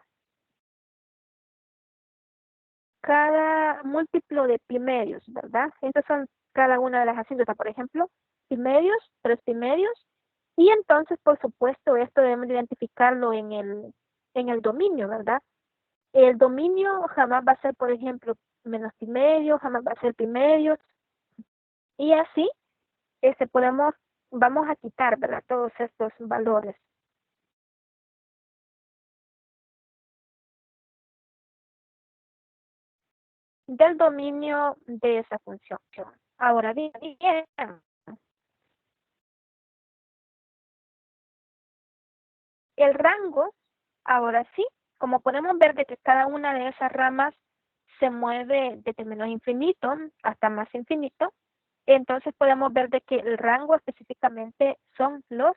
múltiplo de pi medios, ¿verdad? Estas son cada una de las asíntotas, por ejemplo, pi medios, 3 pi medios, y entonces, por supuesto, esto debemos identificarlo en el dominio, ¿verdad? El dominio jamás va a ser, por ejemplo, menos pi medios, jamás va a ser pi medios, y así vamos a quitar, ¿verdad? Todos estos valores. Del dominio de esa función. Ahora bien, el rango, ahora sí, como podemos ver de que cada una de esas ramas se mueve desde menos infinito hasta más infinito, entonces podemos ver de que el rango específicamente son los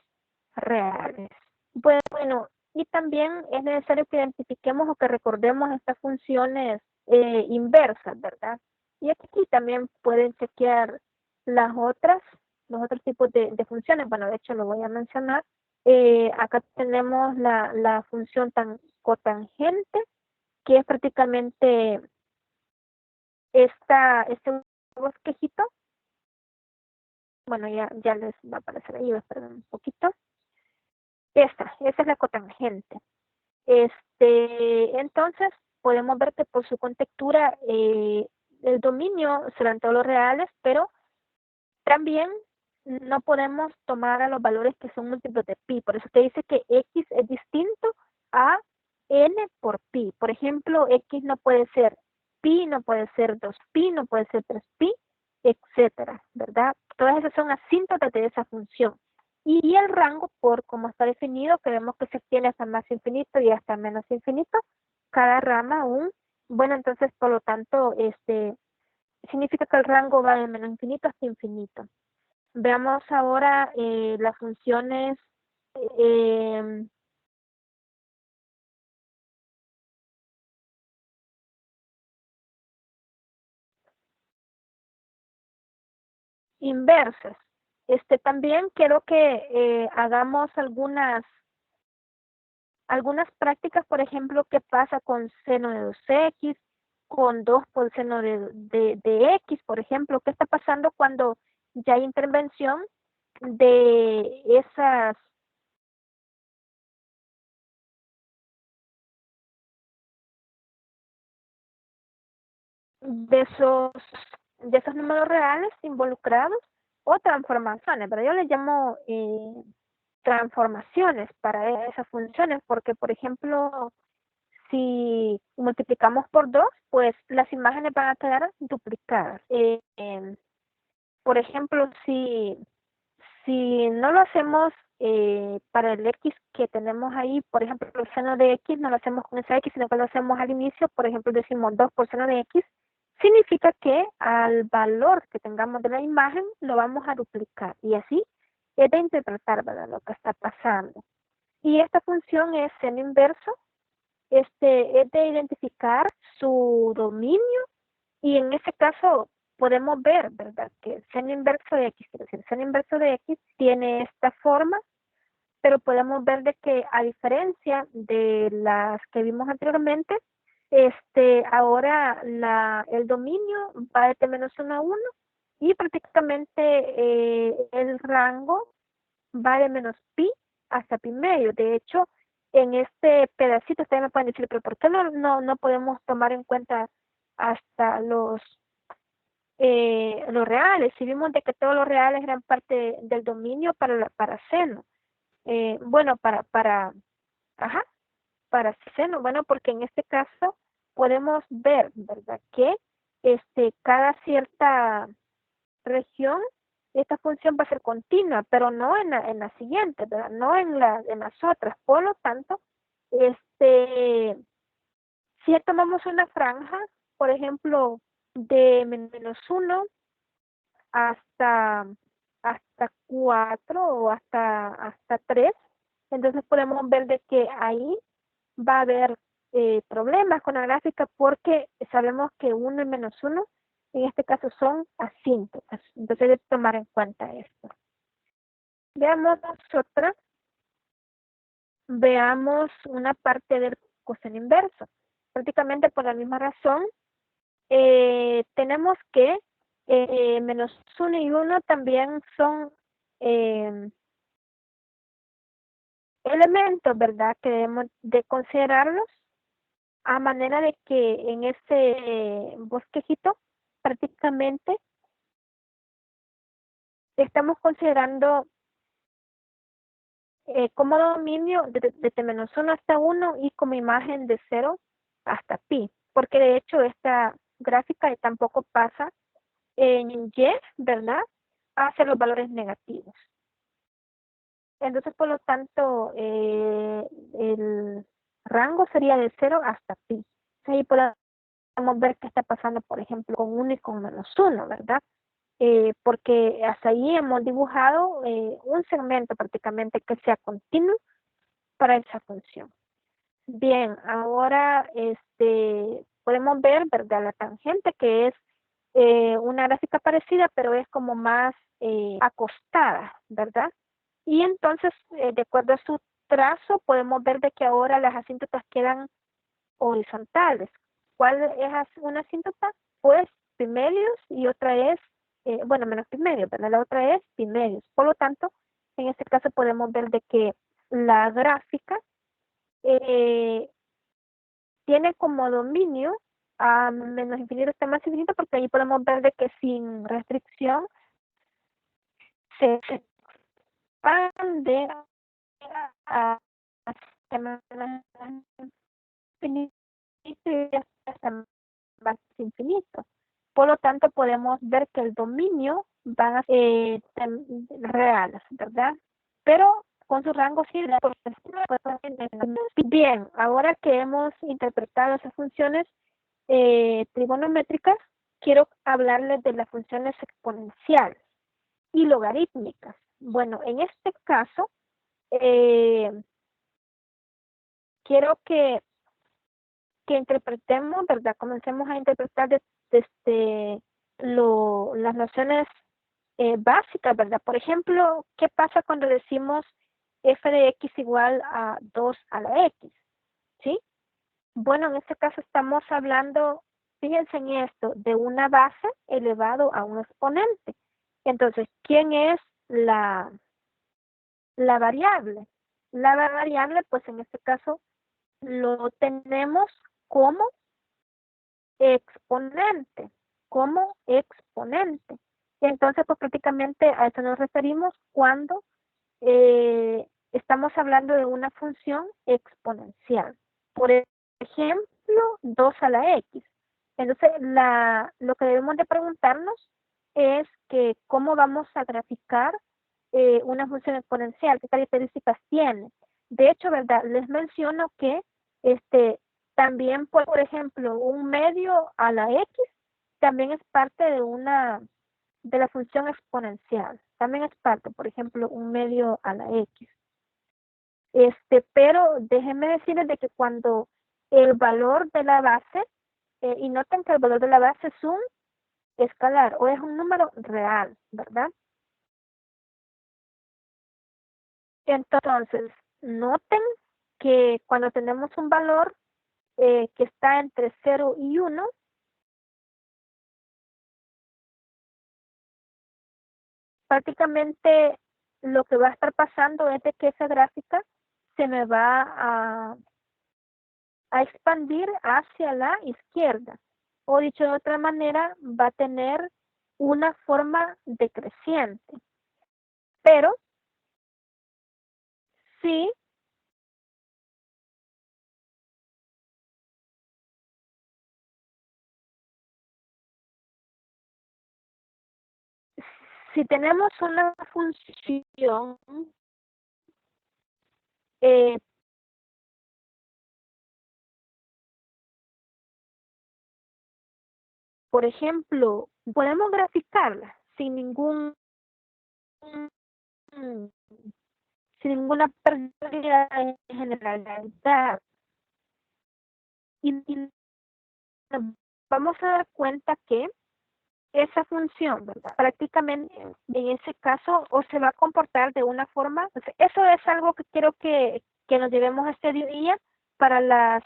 reales. Bueno, y también es necesario que identifiquemos o que recordemos estas funciones inversas, ¿verdad? Y aquí también pueden chequear los otros tipos de funciones. Bueno, de hecho lo voy a mencionar. Acá tenemos la función cotangente, que es prácticamente este bosquejito. Bueno, ya les va a aparecer ahí, esperen un poquito. Esa es la cotangente. Entonces, podemos ver que por su contextura el dominio serán todos los reales, pero también no podemos tomar a los valores que son múltiplos de pi. Por eso te dice que x es distinto a n por pi. Por ejemplo, x no puede ser pi, no puede ser 2pi, no puede ser 3pi, etcétera, ¿verdad? Todas esas son asíntotas de esa función. Y el rango, por cómo está definido, que vemos que se extiende hasta más infinito y hasta menos infinito, cada rama bueno, entonces, por lo tanto, significa que el rango va de menos infinito hasta infinito. Veamos ahora las funciones inversas. También quiero que hagamos algunas prácticas, por ejemplo, qué pasa con seno de 2x, con 2 por seno de x, por ejemplo, qué está pasando cuando ya hay intervención de esos números reales involucrados o transformaciones, pero yo les llamo transformaciones para esas funciones, porque por ejemplo, si multiplicamos por 2, pues las imágenes van a quedar duplicadas. Por ejemplo, si no lo hacemos para el x que tenemos ahí, por ejemplo, el seno de x, no lo hacemos con esa x, sino que lo hacemos al inicio, por ejemplo, decimos 2 por seno de x, significa que al valor que tengamos de la imagen lo vamos a duplicar. Y así es de interpretar, ¿verdad?, lo que está pasando. Y esta función es seno inverso, es de identificar su dominio, y en ese caso podemos ver, ¿verdad?, que el seno inverso de x, quiero decir, el seno inverso de x tiene esta forma, pero podemos ver de que a diferencia de las que vimos anteriormente, ahora el dominio va de -1 a 1 y prácticamente el rango va de menos pi hasta pi medio. De hecho, en este pedacito, ustedes me pueden decir, pero ¿por qué no podemos tomar en cuenta hasta los reales? Si vimos de que todos los reales eran parte del dominio para seno. Bueno, ajá, para seno, bueno, porque en este caso podemos ver, ¿verdad? Que cada cierta región, esta función va a ser continua, pero no en la siguiente, ¿verdad? No en las otras. Por lo tanto, si tomamos una franja, por ejemplo, de -1 hasta, hasta 4 o hasta 3, entonces podemos ver de que ahí va a haber problemas con la gráfica porque sabemos que 1 y -1 en este caso son asíntotas. Entonces hay que tomar en cuenta esto. Veamos otra. Veamos una parte del coseno inverso. Prácticamente por la misma razón, tenemos que -1 y 1 también son elementos, ¿verdad? Que debemos de considerarlos a manera de que en ese bosquejito prácticamente estamos considerando como dominio desde -1 hasta 1 y como imagen de 0 hasta pi, porque de hecho esta gráfica tampoco pasa en y, ¿verdad? Hacia los valores negativos. Entonces, por lo tanto, el rango sería de 0 hasta pi. Ahí podemos ver qué está pasando, por ejemplo, con 1 y con -1, ¿verdad? Porque hasta ahí hemos dibujado un segmento prácticamente que sea continuo para esa función. Bien, ahora podemos ver, ¿verdad? La tangente, que es una gráfica parecida, pero es como más acostada, ¿verdad? Y entonces, de acuerdo a su trazo, podemos ver de que ahora las asíntotas quedan horizontales. ¿Cuál es una asíntota? Pues primerios y otra es, bueno, menos primerios, ¿verdad? La otra es primerios. Por lo tanto, en este caso podemos ver de que la gráfica eh, tiene como dominio a menos infinito hasta más infinito, porque ahí podemos ver de que sin restricción se expande a menos infinito y hasta más infinito. Por lo tanto, podemos ver que el dominio van a ser reales, ¿verdad? Pero con su rango sí, bien, ahora que hemos interpretado esas funciones trigonométricas, quiero hablarles de las funciones exponenciales y logarítmicas. Bueno, en este caso, quiero que interpretemos, ¿verdad? Comencemos a interpretar desde las nociones básicas, ¿verdad? Por ejemplo, ¿qué pasa cuando decimos f de x igual a 2 a la x? ¿Sí? Bueno, en este caso estamos hablando, fíjense en esto, de una base elevado a un exponente. Entonces, ¿quién es la variable? La variable, pues en este caso, lo tenemos como exponente, como exponente. Entonces, pues prácticamente a eso nos referimos cuando estamos hablando de una función exponencial. Por ejemplo, 2 a la x. Entonces, lo que debemos de preguntarnos es que cómo vamos a graficar una función exponencial, qué características tiene. De hecho, ¿verdad? Les menciono que también, por ejemplo, un medio a la x también es parte de la función exponencial. También es parte, por ejemplo, un medio a la x. Pero déjenme decirles de que cuando el valor de la base, y noten que el valor de la base es un escalar o es un número real, ¿verdad? Entonces, noten que cuando tenemos un valor que está entre 0 y 1, prácticamente lo que va a estar pasando es de que esa gráfica se me va a expandir hacia la izquierda. O dicho de otra manera, va a tener una forma decreciente. Pero sí, si tenemos una función por ejemplo, podemos graficarla sin ninguna pérdida de generalidad. Y nos vamos a dar cuenta que esa función, ¿verdad? Prácticamente en ese caso o se va a comportar de una forma, eso es algo que quiero que nos llevemos a este día para las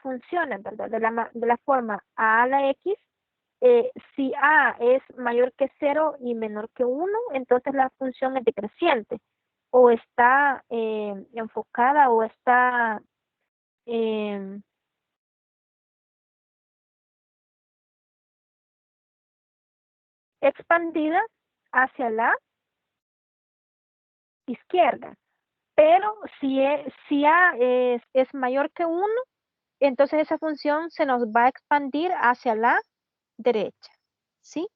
funciones, ¿verdad? De la forma a la x, si a es mayor que 0 y menor que 1, entonces la función es decreciente o está enfocada o está eh, expandida hacia la izquierda. Pero si A es mayor que 1, entonces esa función se nos va a expandir hacia la derecha, ¿sí?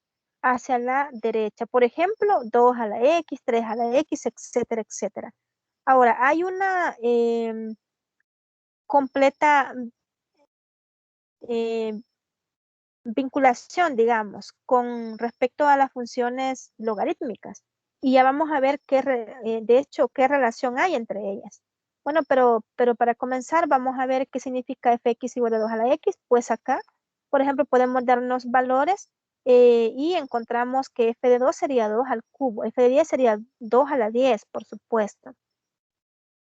Hacia la derecha. Por ejemplo, 2 a la X, 3 a la X, etcétera, etcétera. Ahora, hay una completa eh, vinculación, digamos, con respecto a las funciones logarítmicas. Y ya vamos a ver de hecho, qué relación hay entre ellas. Bueno, pero para comenzar vamos a ver qué significa fx igual a 2 a la x. Pues acá, por ejemplo, podemos darnos valores y encontramos que f de 2 sería 2 al cubo. F de 10 sería 2 a la 10, por supuesto.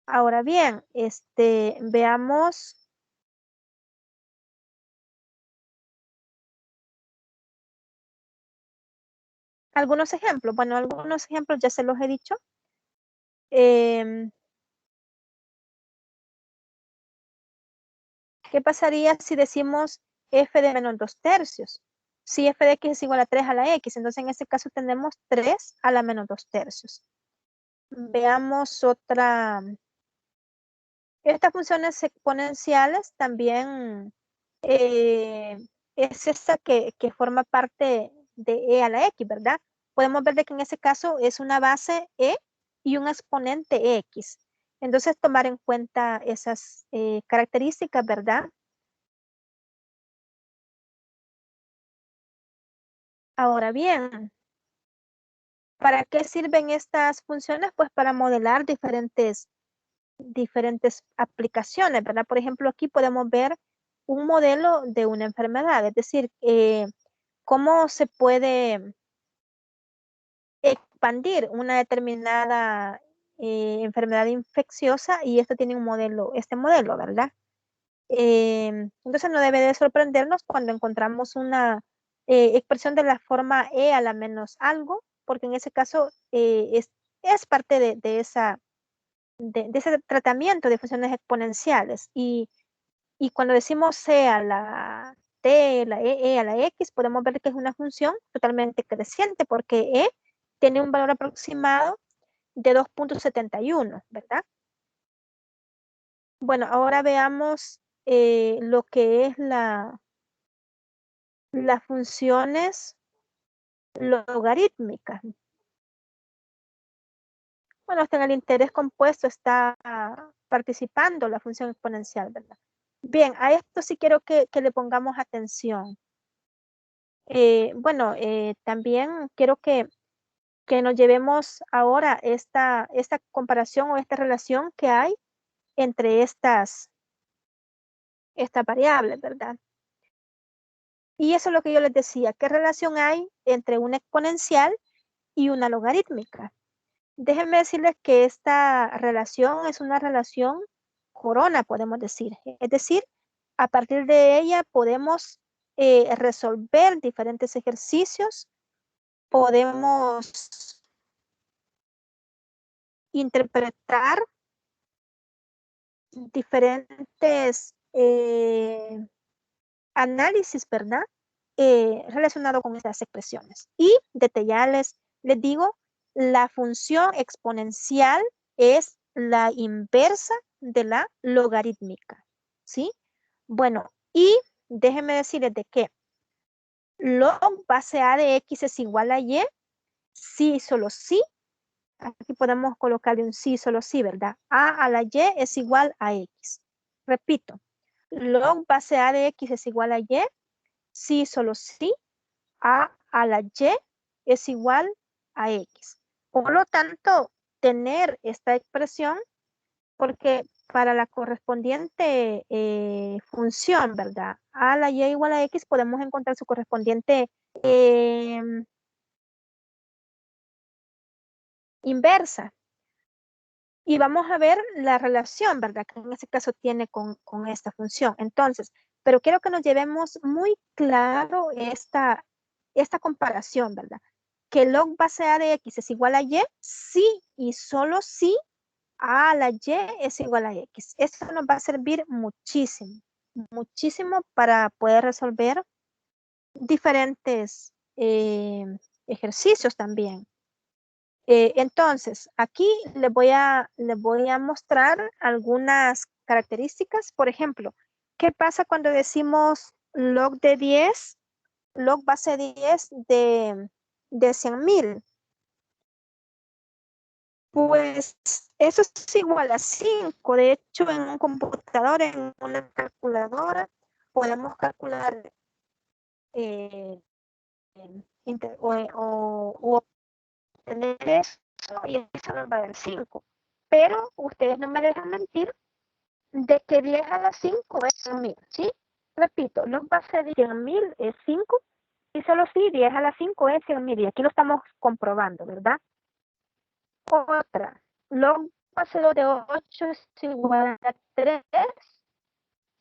Ahora bien, veamos algunos ejemplos. Bueno, algunos ejemplos ya se los he dicho. ¿Qué pasaría si decimos f de menos 2 tercios? Si f de x es igual a 3 a la x, entonces en este caso tenemos 3 a la menos 2 tercios. Veamos otra. Estas funciones exponenciales también es esta que forma parte de e a la x, ¿verdad? Podemos ver de que en ese caso es una base e y un exponente x. Entonces tomar en cuenta esas características, ¿verdad? Ahora bien, ¿para qué sirven estas funciones? Pues para modelar diferentes aplicaciones, ¿verdad? Por ejemplo, aquí podemos ver un modelo de una enfermedad, es decir, cómo se puede expandir una determinada enfermedad infecciosa y esto tiene este modelo, ¿verdad? Entonces no debe de sorprendernos cuando encontramos una expresión de la forma e a la menos algo, porque en ese caso es parte de ese tratamiento de funciones exponenciales. Y cuando decimos c a la t, la e a la x, podemos ver que es una función totalmente creciente, porque e tiene un valor aproximado de 2.71, ¿verdad? Bueno, ahora veamos lo que es las funciones logarítmicas. Bueno, hasta en el interés compuesto está participando la función exponencial, ¿verdad? Bien, a esto sí quiero que le pongamos atención. Bueno, también quiero que nos llevemos ahora esta comparación o esta relación que hay entre estas variables, ¿verdad? Y eso es lo que yo les decía, ¿qué relación hay entre una exponencial y una logarítmica? Déjenme decirles que esta relación es una relación corona, podemos decir. Es decir, a partir de ella podemos resolver diferentes ejercicios, podemos interpretar diferentes análisis, ¿verdad? Relacionado con estas expresiones. Y detallarles, les digo, la función exponencial es la inversa de la logarítmica, ¿sí? Bueno, y déjenme decirles de qué. Log base A de X es igual a Y, sí, solo sí. Aquí podemos colocarle un sí, solo sí, ¿verdad? A a la Y es igual a X. Repito, log base A de X es igual a Y, sí, solo sí. A a la Y es igual a X. Por lo tanto, tener esta expresión, porque para la correspondiente función, ¿verdad? A la Y igual a X, podemos encontrar su correspondiente inversa. Y vamos a ver la relación, ¿verdad? Que en este caso tiene con esta función. Entonces, pero quiero que nos llevemos muy claro esta comparación, ¿verdad? Que log base A de X es igual a Y, sí y solo si A a la Y es igual a X. Esto nos va a servir muchísimo, muchísimo para poder resolver diferentes ejercicios también. Entonces, aquí les voy a mostrar algunas características. Por ejemplo, ¿qué pasa cuando decimos log de 10, log base 10 de 100,000? Pues eso es igual a 5. De hecho, en un computador, en una calculadora, podemos calcular o obtener eso y eso nos va a dar 5. Pero ustedes no me dejan mentir de que 10 a la 5 es 100,000, ¿sí? Repito, log base de 100,000 es 5 y solo si 10 a la 5 es 100,000 y aquí lo estamos comprobando, ¿verdad? Otra, log base de 8 es igual a 3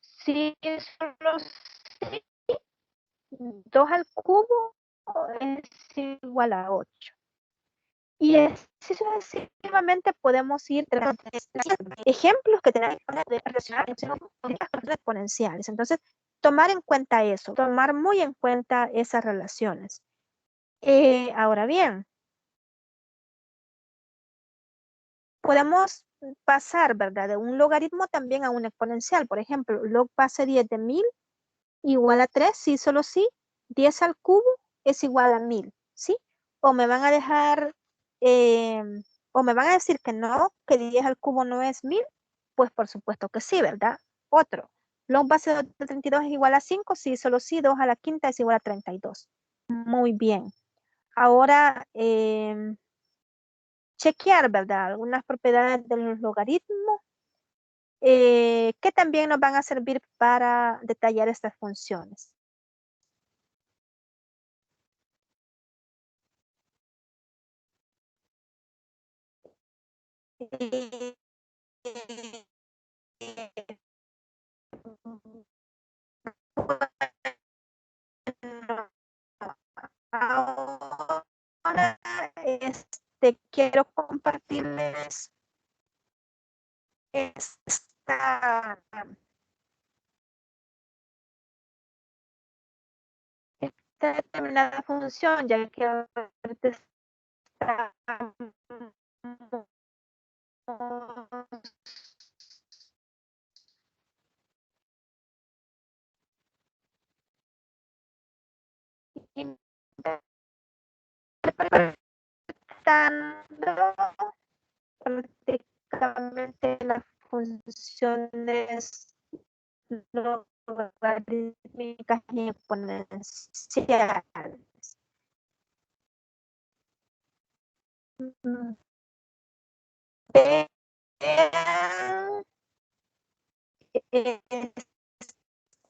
si solo si 2 al cubo es igual a 8. Y así sucesivamente podemos ir ejemplos que tenemos de relacionar con exponenciales. Entonces, tomar en cuenta eso, tomar muy en cuenta esas relaciones. Ahora bien, podemos pasar, ¿verdad? De un logaritmo también a un exponencial. Por ejemplo, log base 10 de 1000 igual a 3, sí, solo sí. 10 al cubo es igual a 1000, ¿sí? O me van a dejar, o me van a decir que no, que 10 al cubo no es 1000, pues por supuesto que sí, ¿verdad? Otro, log base de 32 es igual a 5, sí, solo sí, 2 a la quinta es igual a 32. Muy bien. Ahora, chequear, ¿verdad? Algunas propiedades de los logaritmos que también nos van a servir para detallar estas funciones. Ahora quiero compartirles esta determinada función, ya que ahorita está prácticamente las funciones logarítmicas y exponenciales. Vean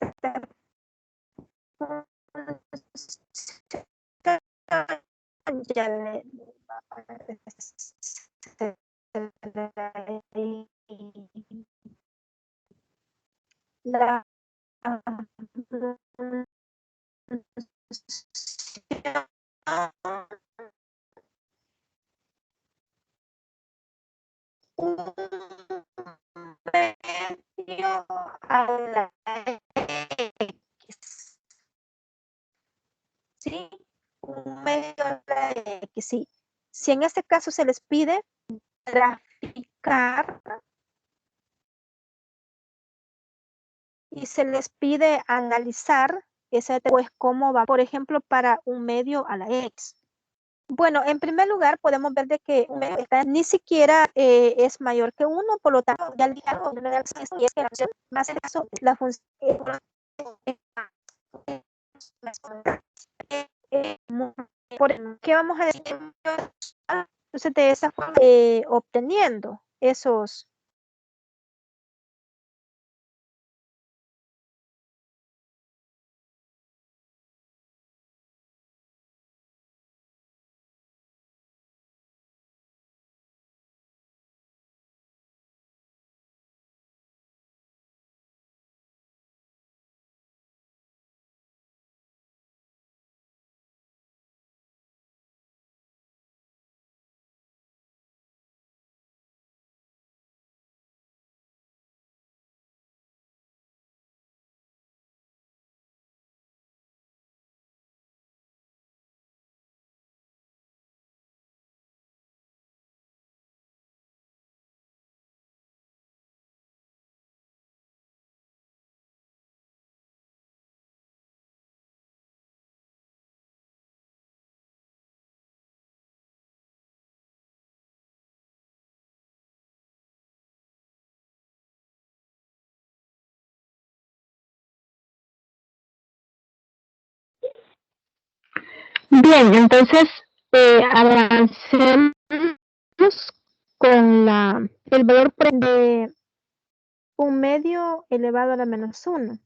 esta ya la medio a la X. ¿Sí? Un medio a la X, sí. Si en este caso se les pide graficar y se les pide analizar ese, pues cómo va, por ejemplo, para un medio a la X. Bueno, en primer lugar podemos ver de que un medio ni siquiera es mayor que 1, por lo tanto, ya el diálogo de la y es que la función más en caso, la función ¿qué vamos a decir? Entonces, de esa forma, obteniendo esos. Bien, entonces avancemos con el valor de un medio elevado a la menos 1.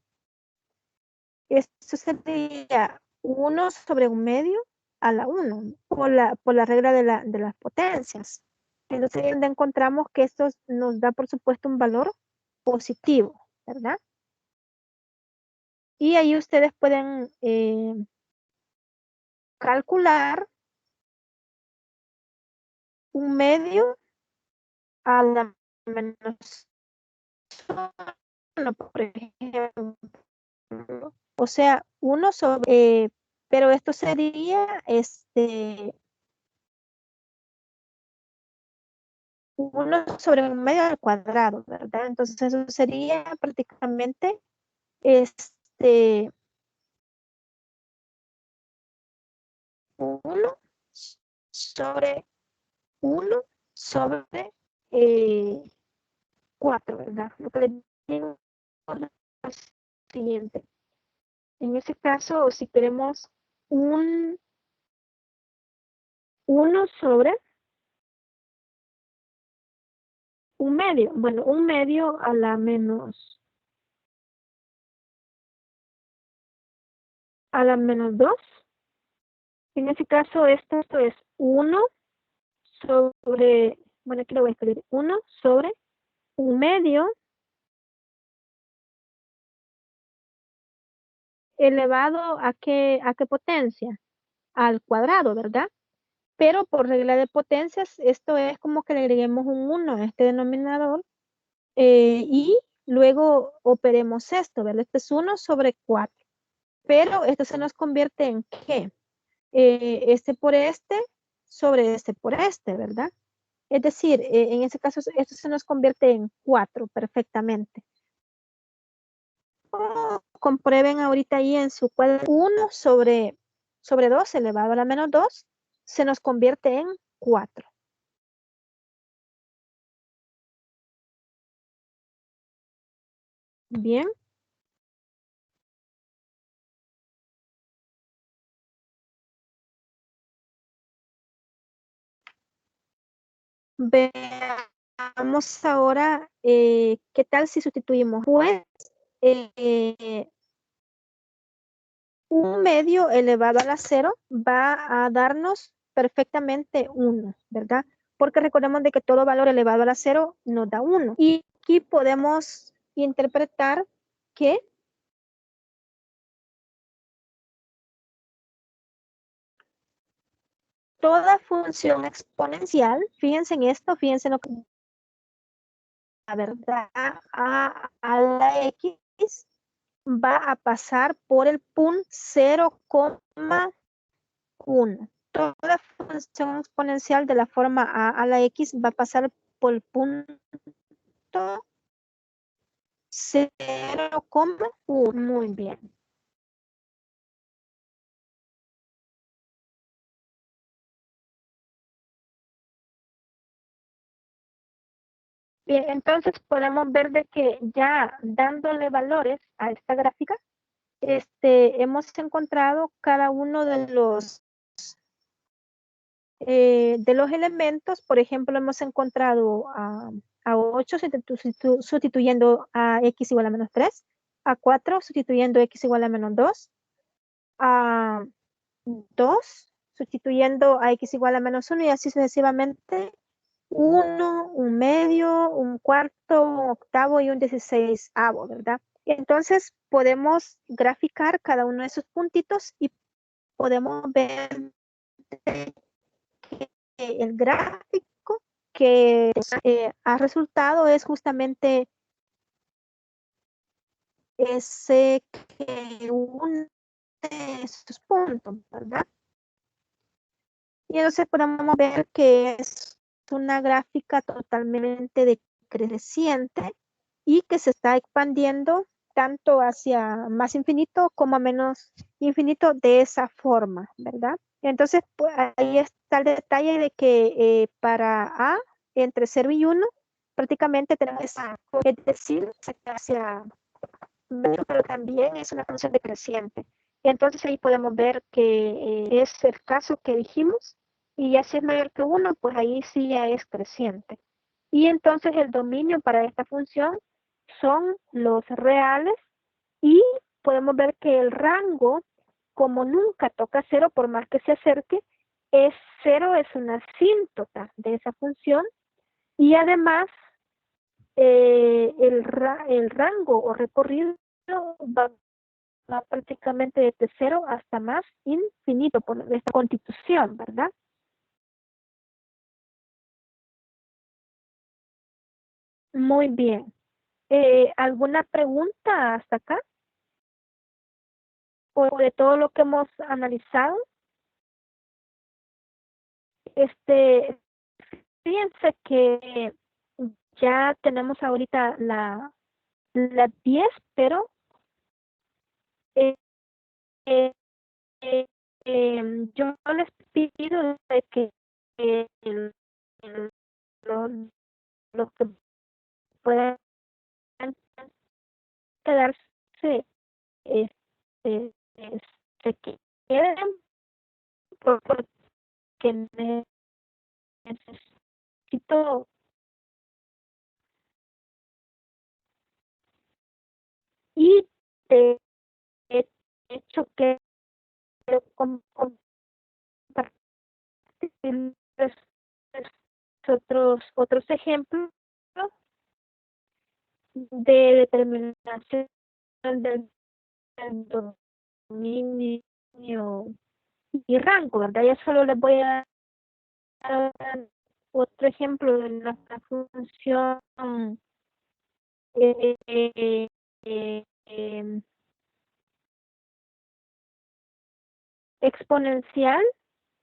Esto sería 1 sobre un medio a la 1 por la regla de las potencias. Entonces encontramos que esto nos da, por supuesto, un valor positivo, ¿verdad? Y ahí ustedes pueden calcular un medio a la menos 1, por ejemplo. O sea, 1 sobre, pero esto sería 1 sobre un medio al cuadrado, ¿verdad? Entonces eso sería prácticamente 1 sobre 1 sobre 4, ¿verdad? Lo que les digo es lo siguiente. En ese caso, si queremos un 1 sobre un medio, bueno, un medio a la menos 2. En ese caso, esto es 1 sobre, bueno, aquí lo voy a escribir, 1 sobre un medio elevado a qué potencia? Al cuadrado, ¿verdad? Pero por regla de potencias, esto es como que le agreguemos un 1 a este denominador y luego operemos esto, ¿verdad? Este es 1 sobre 4. Pero esto se nos convierte en ¿qué? Este por este sobre este por este, ¿verdad? Es decir, en ese caso, esto se nos convierte en 4 perfectamente. Comprueben ahorita ahí en su cuadro 1 sobre 2 elevado a la menos 2 se nos convierte en 4. Bien. Veamos ahora qué tal si sustituimos. Pues un medio elevado a la 0 va a darnos perfectamente 1, ¿verdad? Porque recordemos de que todo valor elevado a la 0 nos da 1. Y aquí podemos interpretar que toda función exponencial, fíjense en esto, fíjense en lo que ¿verdad? A la X va a pasar por el punto 0,1. Toda función exponencial de la forma a la X va a pasar por el punto 0,1. Muy bien. Bien, entonces podemos ver de que ya dándole valores a esta gráfica, hemos encontrado cada uno de los elementos. Por ejemplo, hemos encontrado a 8 sustituyendo a x igual a menos 3, a 4 sustituyendo x igual a menos 2, a 2 sustituyendo a x igual a menos 1 y así sucesivamente. 1, un medio, un cuarto, un octavo y un 16avo, ¿verdad? Entonces podemos graficar cada uno de esos puntitos y podemos ver que el gráfico que ha resultado es justamente ese que une estos puntos, ¿verdad? Y entonces podemos ver que es una gráfica totalmente decreciente y que se está expandiendo tanto hacia más infinito como a menos infinito de esa forma, ¿verdad? Entonces, pues, ahí está el detalle de que para A, entre 0 y 1, prácticamente tenemos esa, es decir, hacia medio, pero también es una función decreciente. Entonces ahí podemos ver que es el caso que dijimos, y ya si es mayor que 1, pues ahí sí ya es creciente. Y entonces el dominio para esta función son los reales, y podemos ver que el rango, como nunca toca 0 por más que se acerque, es 0, es una asíntota de esa función, y además el rango o recorrido va prácticamente desde 0 hasta más infinito por esta constitución, ¿verdad? Muy bien. ¿Alguna pregunta hasta acá? ¿O de todo lo que hemos analizado? Fíjense que ya tenemos ahorita la 10, pero eh, eh, yo les pido de que los, los que puedan quedarse, este, se queden porque necesito y de hecho que compartir otros ejemplos de determinación del dominio y rango, ¿verdad? Ya solo les voy a dar otro ejemplo de la función eh, eh, eh, exponencial,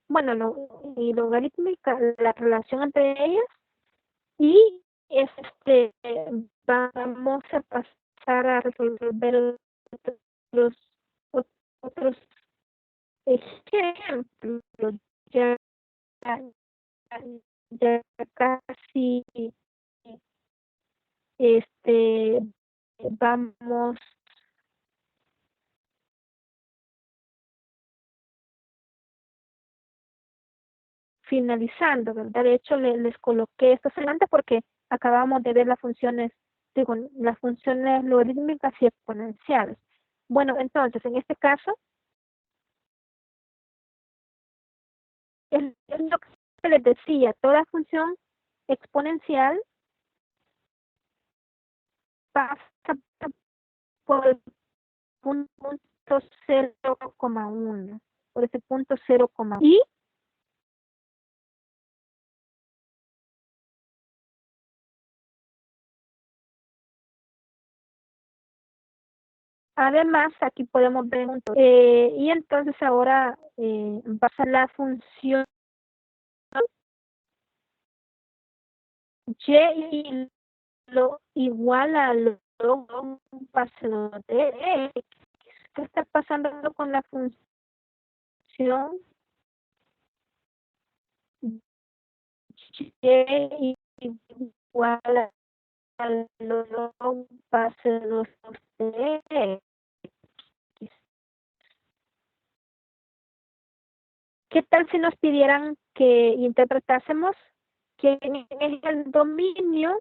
bueno, y logarítmica, la relación entre ellas, y vamos a pasar a resolver otros, otros ejemplos. Ya, ya casi vamos finalizando, ¿verdad? De hecho, les coloqué esto adelante porque acabamos de ver las funciones, digo, las funciones logarítmicas y exponenciales. Bueno, entonces, en este caso, es lo que les decía, toda función exponencial pasa por el punto 0,1, por ese punto 0,1. Y Además, aquí podemos ver y entonces ahora va a ser la función y y lo igual a lo base de x. ¿Qué está pasando con la función y igual a lo base de x? ¿Qué tal si nos pidieran que interpretásemos quién es el dominio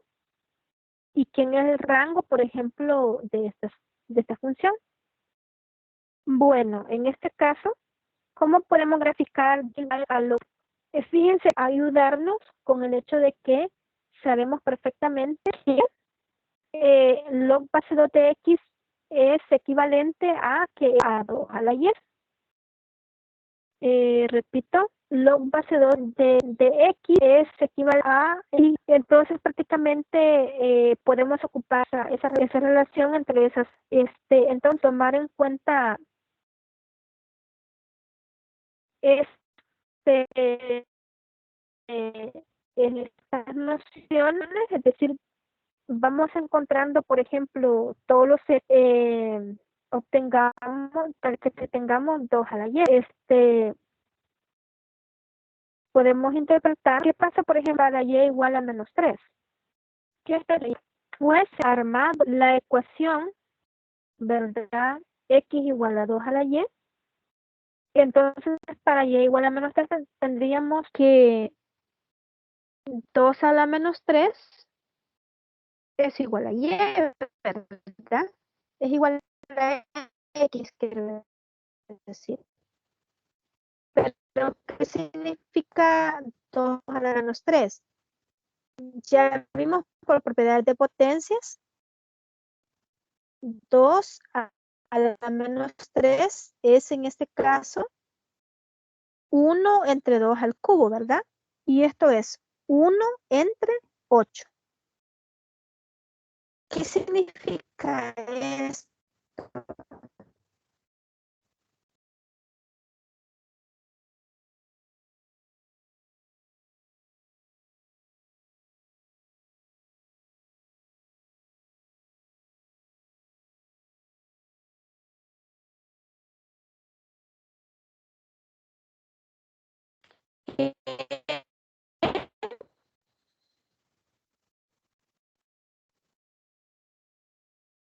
y quién es el rango, por ejemplo, de esta función? Bueno, en este caso, ¿cómo podemos graficar a lo? Fíjense, ayudarnos con el hecho de que sabemos perfectamente que log base 2 de x es equivalente a que a 2 a la y. Repito, log base 2 de x es equivalente a, y entonces prácticamente podemos ocupar esa relación entre esas, entonces tomar en cuenta este en estas nociones, es decir, vamos encontrando, por ejemplo, todos los obtengamos, tal que tengamos 2 a la y, podemos interpretar qué pasa, por ejemplo, a la y igual a -3. ¿Qué sería? Pues armado la ecuación, ¿verdad? X igual a 2 a la y. Entonces, para y igual a -3 tendríamos que 2 a la -3 es igual a y, ¿verdad? Es igual a x, quiero decir. Pero, ¿qué significa 2 a la -3? Ya vimos por propiedades de potencias, 2 a la -3 es en este caso 1 entre 2 al cubo, ¿verdad? Y esto es 1 entre 8. ¿Qué significa esto?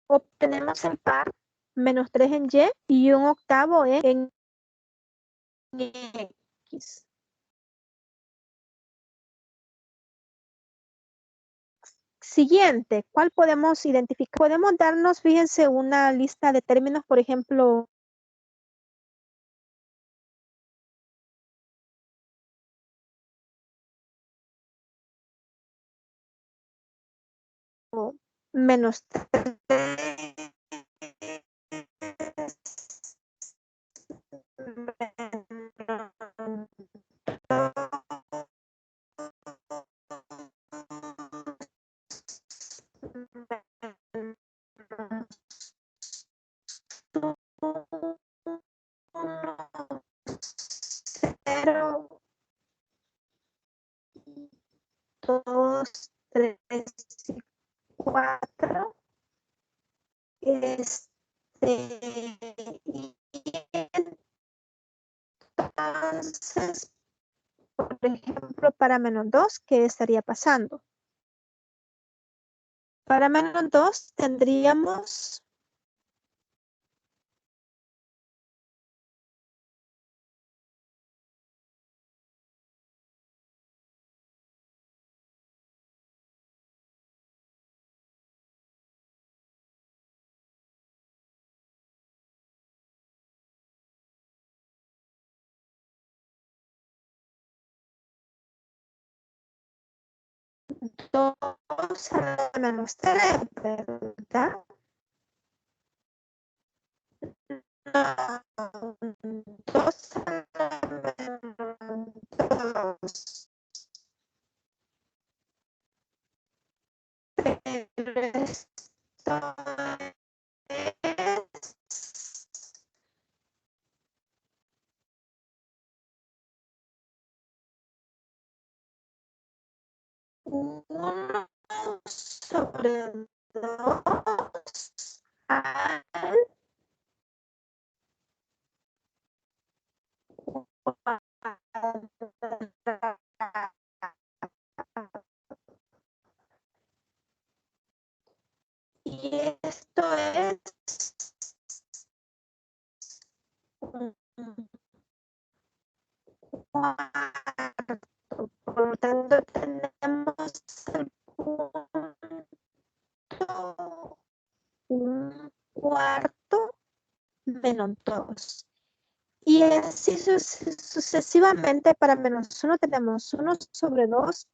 Obtenemos en par -3 en y 1/8 en x. Siguiente, ¿cuál podemos identificar? Podemos darnos, fíjense, una lista de términos, por ejemplo, -3 0, 2, 3 y 4. Y entonces, por ejemplo, para -2, ¿qué estaría pasando? Para -2 tendríamos dos a la -3, ¿verdad? No, 2 a la -2. Pero esto es 1 sobre 2 al y esto es un cuarto. Por lo tanto, tenemos el punto 1/4 menos 2. Y así sucesivamente para menos 1 tenemos 1 sobre 2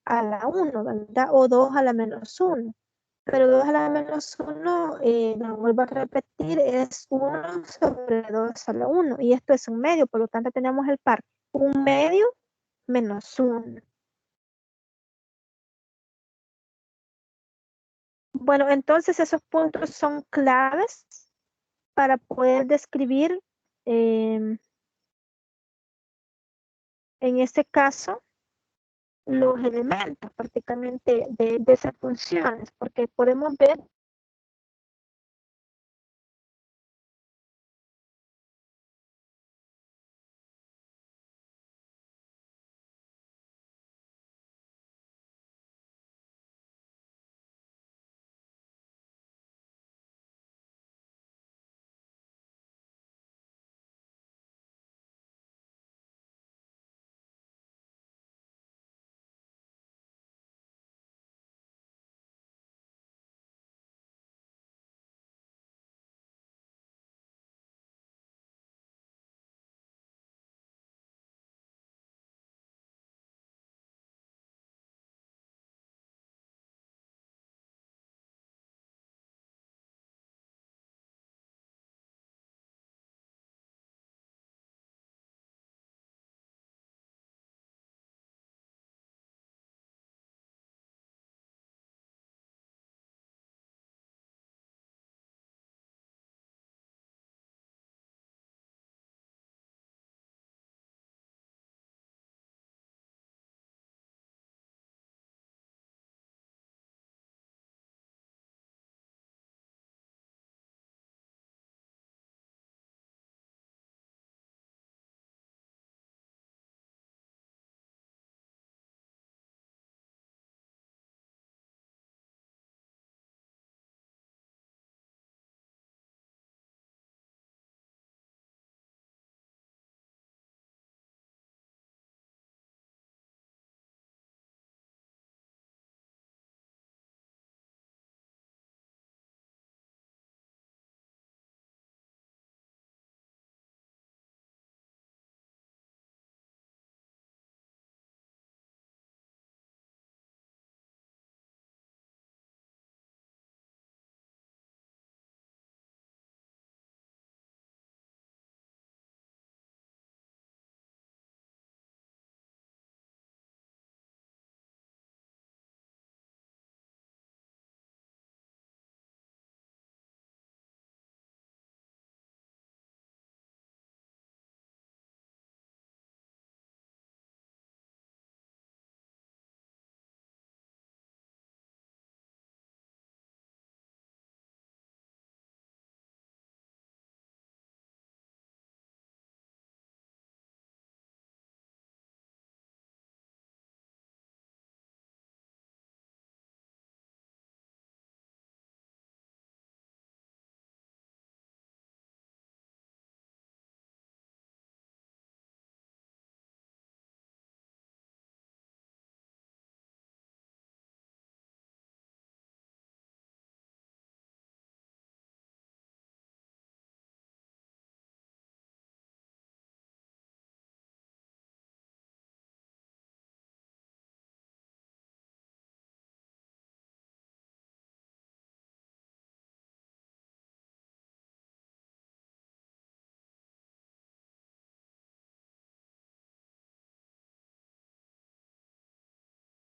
a la 1, ¿verdad? O 2 a la menos 1. Pero 2 a la menos 1, lo vuelvo a repetir, es 1 sobre 2 a la 1. Y esto es un medio, por lo tanto tenemos el par 1/2 menos 1. Bueno, entonces esos puntos son claves para poder describir, en este caso, los elementos prácticamente de esas funciones, porque podemos ver